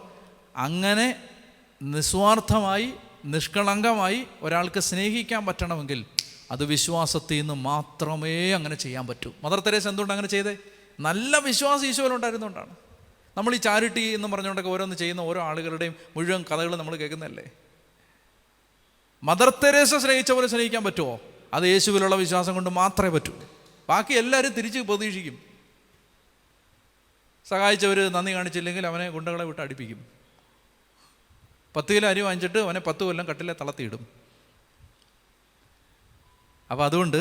അങ്ങനെ നിസ്വാർത്ഥമായി നിഷ്കളങ്കമായി ഒരാൾക്ക് സ്നേഹിക്കാൻ പറ്റണമെങ്കിൽ അത് വിശ്വാസത്തിൽ നിന്ന് മാത്രമേ അങ്ങനെ ചെയ്യാൻ പറ്റൂ. മദർ തെരേസ എന്തുകൊണ്ട് അങ്ങനെ ചെയ്തേ? നല്ല വിശ്വാസം ഈശോയിലുണ്ടായിരുന്നുകൊണ്ടാണ്. നമ്മൾ ഈ ചാരിറ്റി എന്ന് പറഞ്ഞുകൊണ്ടൊക്കെ ഓരോന്ന് ചെയ്യുന്ന ഓരോ ആളുകളുടെയും മുഴുവൻ കഥകൾ നമ്മൾ കേൾക്കുന്നതല്ലേ. മദർ തെരേസ സ്നേഹിച്ച പോലെ സ്നേഹിക്കാൻ പറ്റുമോ? അത് യേശുവിലുള്ള വിശ്വാസം കൊണ്ട് മാത്രമേ പറ്റൂ. ബാക്കി എല്ലാവരും തിരിച്ച് പ്രതീക്ഷിക്കും. സഹായിച്ചവർ നന്ദി കാണിച്ചില്ലെങ്കിൽ അവനെ ഗുണ്ടകളെ വിട്ട് അടിപ്പിക്കും. 10 കിലോ അരി വാങ്ങിച്ചിട്ട് അവനെ 10 കൊല്ലം കട്ടിലെ തളർത്തിയിടും. അപ്പോൾ അതുകൊണ്ട്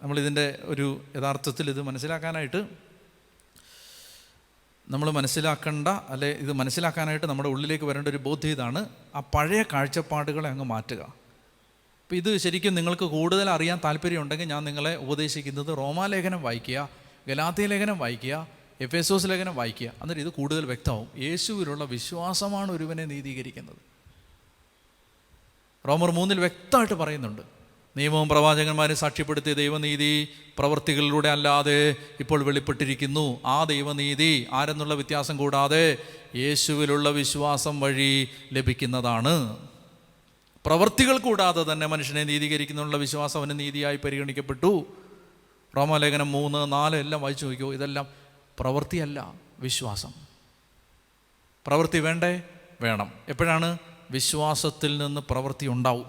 നമ്മളിതിൻ്റെ ഒരു യഥാർത്ഥത്തിൽ ഇത് മനസ്സിലാക്കാനായിട്ട് നമ്മൾ മനസ്സിലാക്കേണ്ട, അല്ലെ ഇത് മനസ്സിലാക്കാനായിട്ട് നമ്മുടെ ഉള്ളിലേക്ക് വരേണ്ട ഒരു ബോധ്യം ഇതാണ്: ആ പഴയ കാഴ്ചപ്പാടുകളെ അങ്ങ് മാറ്റുക. അപ്പോൾ ഇത് ശരിക്കും നിങ്ങൾക്ക് കൂടുതൽ അറിയാൻ താല്പര്യമുണ്ടെങ്കിൽ ഞാൻ നിങ്ങളെ ഉപദേശിക്കുന്നത് റോമാലേഖനം വായിക്കുക, ഗലാത്യ ലേഖനം വായിക്കുക, എഫേസോസ് ലേഖനം വായിക്കുക. എന്നിട്ട് ഇത് കൂടുതൽ വ്യക്തമാവും. യേശുവിലുള്ള വിശ്വാസമാണ് ഒരുവനെ നീതീകരിക്കുന്നത്. റോമർ 3 വ്യക്തമായിട്ട് പറയുന്നുണ്ട്, നിയമവും പ്രവാചകന്മാരെ സാക്ഷ്യപ്പെടുത്തിയ ദൈവനീതി പ്രവൃത്തികളിലൂടെ അല്ലാതെ ഇപ്പോൾ വെളിപ്പെട്ടിരിക്കുന്നു. ആ ദൈവനീതി ആരെന്നുള്ള വ്യത്യാസം കൂടാതെ യേശുവിലുള്ള വിശ്വാസം വഴി ലഭിക്കുന്നതാണ്. പ്രവൃത്തികൾ കൂടാതെ തന്നെ മനുഷ്യനെ നീതീകരിക്കുന്നുള്ള വിശ്വാസം അവന് നീതിയായി പരിഗണിക്കപ്പെട്ടു. റോമാലേഖനം 3, 4 എല്ലാം വായിച്ചു നോക്കിയോ. ഇതെല്ലാം പ്രവൃത്തിയല്ല, വിശ്വാസം. പ്രവൃത്തി വേണ്ടേ? വേണം. എപ്പോഴാണ്? വിശ്വാസത്തിൽ നിന്ന് പ്രവൃത്തി ഉണ്ടാവും.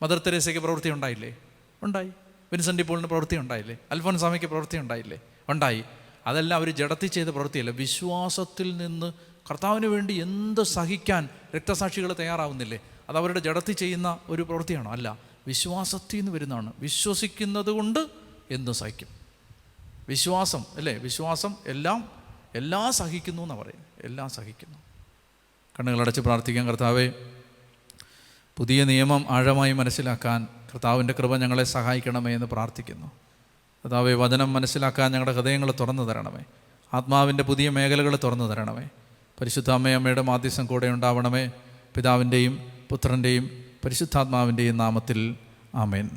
മദർ തെരേസയ്ക്ക് പ്രവൃത്തി ഉണ്ടായില്ലേ? ഉണ്ടായി. വിൻസെൻ്റ് പോളിന് പ്രവൃത്തി ഉണ്ടായില്ലേ? അൽഫോൻസാമയ്ക്ക് പ്രവൃത്തി ഉണ്ടായില്ലേ? ഉണ്ടായി. അതെല്ലാം അവർ ജഡത്തിൽ ചെയ്ത പ്രവൃത്തിയല്ല, വിശ്വാസത്തിൽ നിന്ന്. കർത്താവിന് വേണ്ടി എന്ത് സഹിക്കാൻ രക്തസാക്ഷികൾ തയ്യാറാവുന്നില്ലേ? അത് അവരുടെ ജഡത്തിൽ ചെയ്യുന്ന ഒരു പ്രവൃത്തിയാണോ? അല്ല, വിശ്വാസത്തിൽ നിന്ന് വരുന്നതാണ്. വിശ്വസിക്കുന്നത് കൊണ്ട് എന്തും സഹിക്കും. വിശ്വാസം അല്ലേ? വിശ്വാസം എല്ലാം സഹിക്കുന്നു എന്നാണ് പറയും. എല്ലാം സഹിക്കുന്നു. കണ്ണുകളടച്ച് പ്രാർത്ഥിക്കാം. കർത്താവേ, പുതിയ നിയമം ആഴമായി മനസ്സിലാക്കാൻ കർത്താവിൻ്റെ കൃപ ഞങ്ങളെ സഹായിക്കണമേ എന്ന് പ്രാർത്ഥിക്കുന്നു. കർത്താവേ, വചനം മനസ്സിലാക്കാൻ ഞങ്ങളുടെ ഹൃദയങ്ങൾ തുറന്നു തരണമേ. ആത്മാവിൻ്റെ പുതിയ മേഖലകൾ തുറന്നു തരണമേ. പരിശുദ്ധ അമ്മയുടെ മാധ്യസ്ഥം കൂടെ ഉണ്ടാവണമേ. പിതാവിൻ്റെയും പുത്രൻ്റെയും പരിശുദ്ധാത്മാവിൻ്റെയും നാമത്തിൽ ആമേൻ.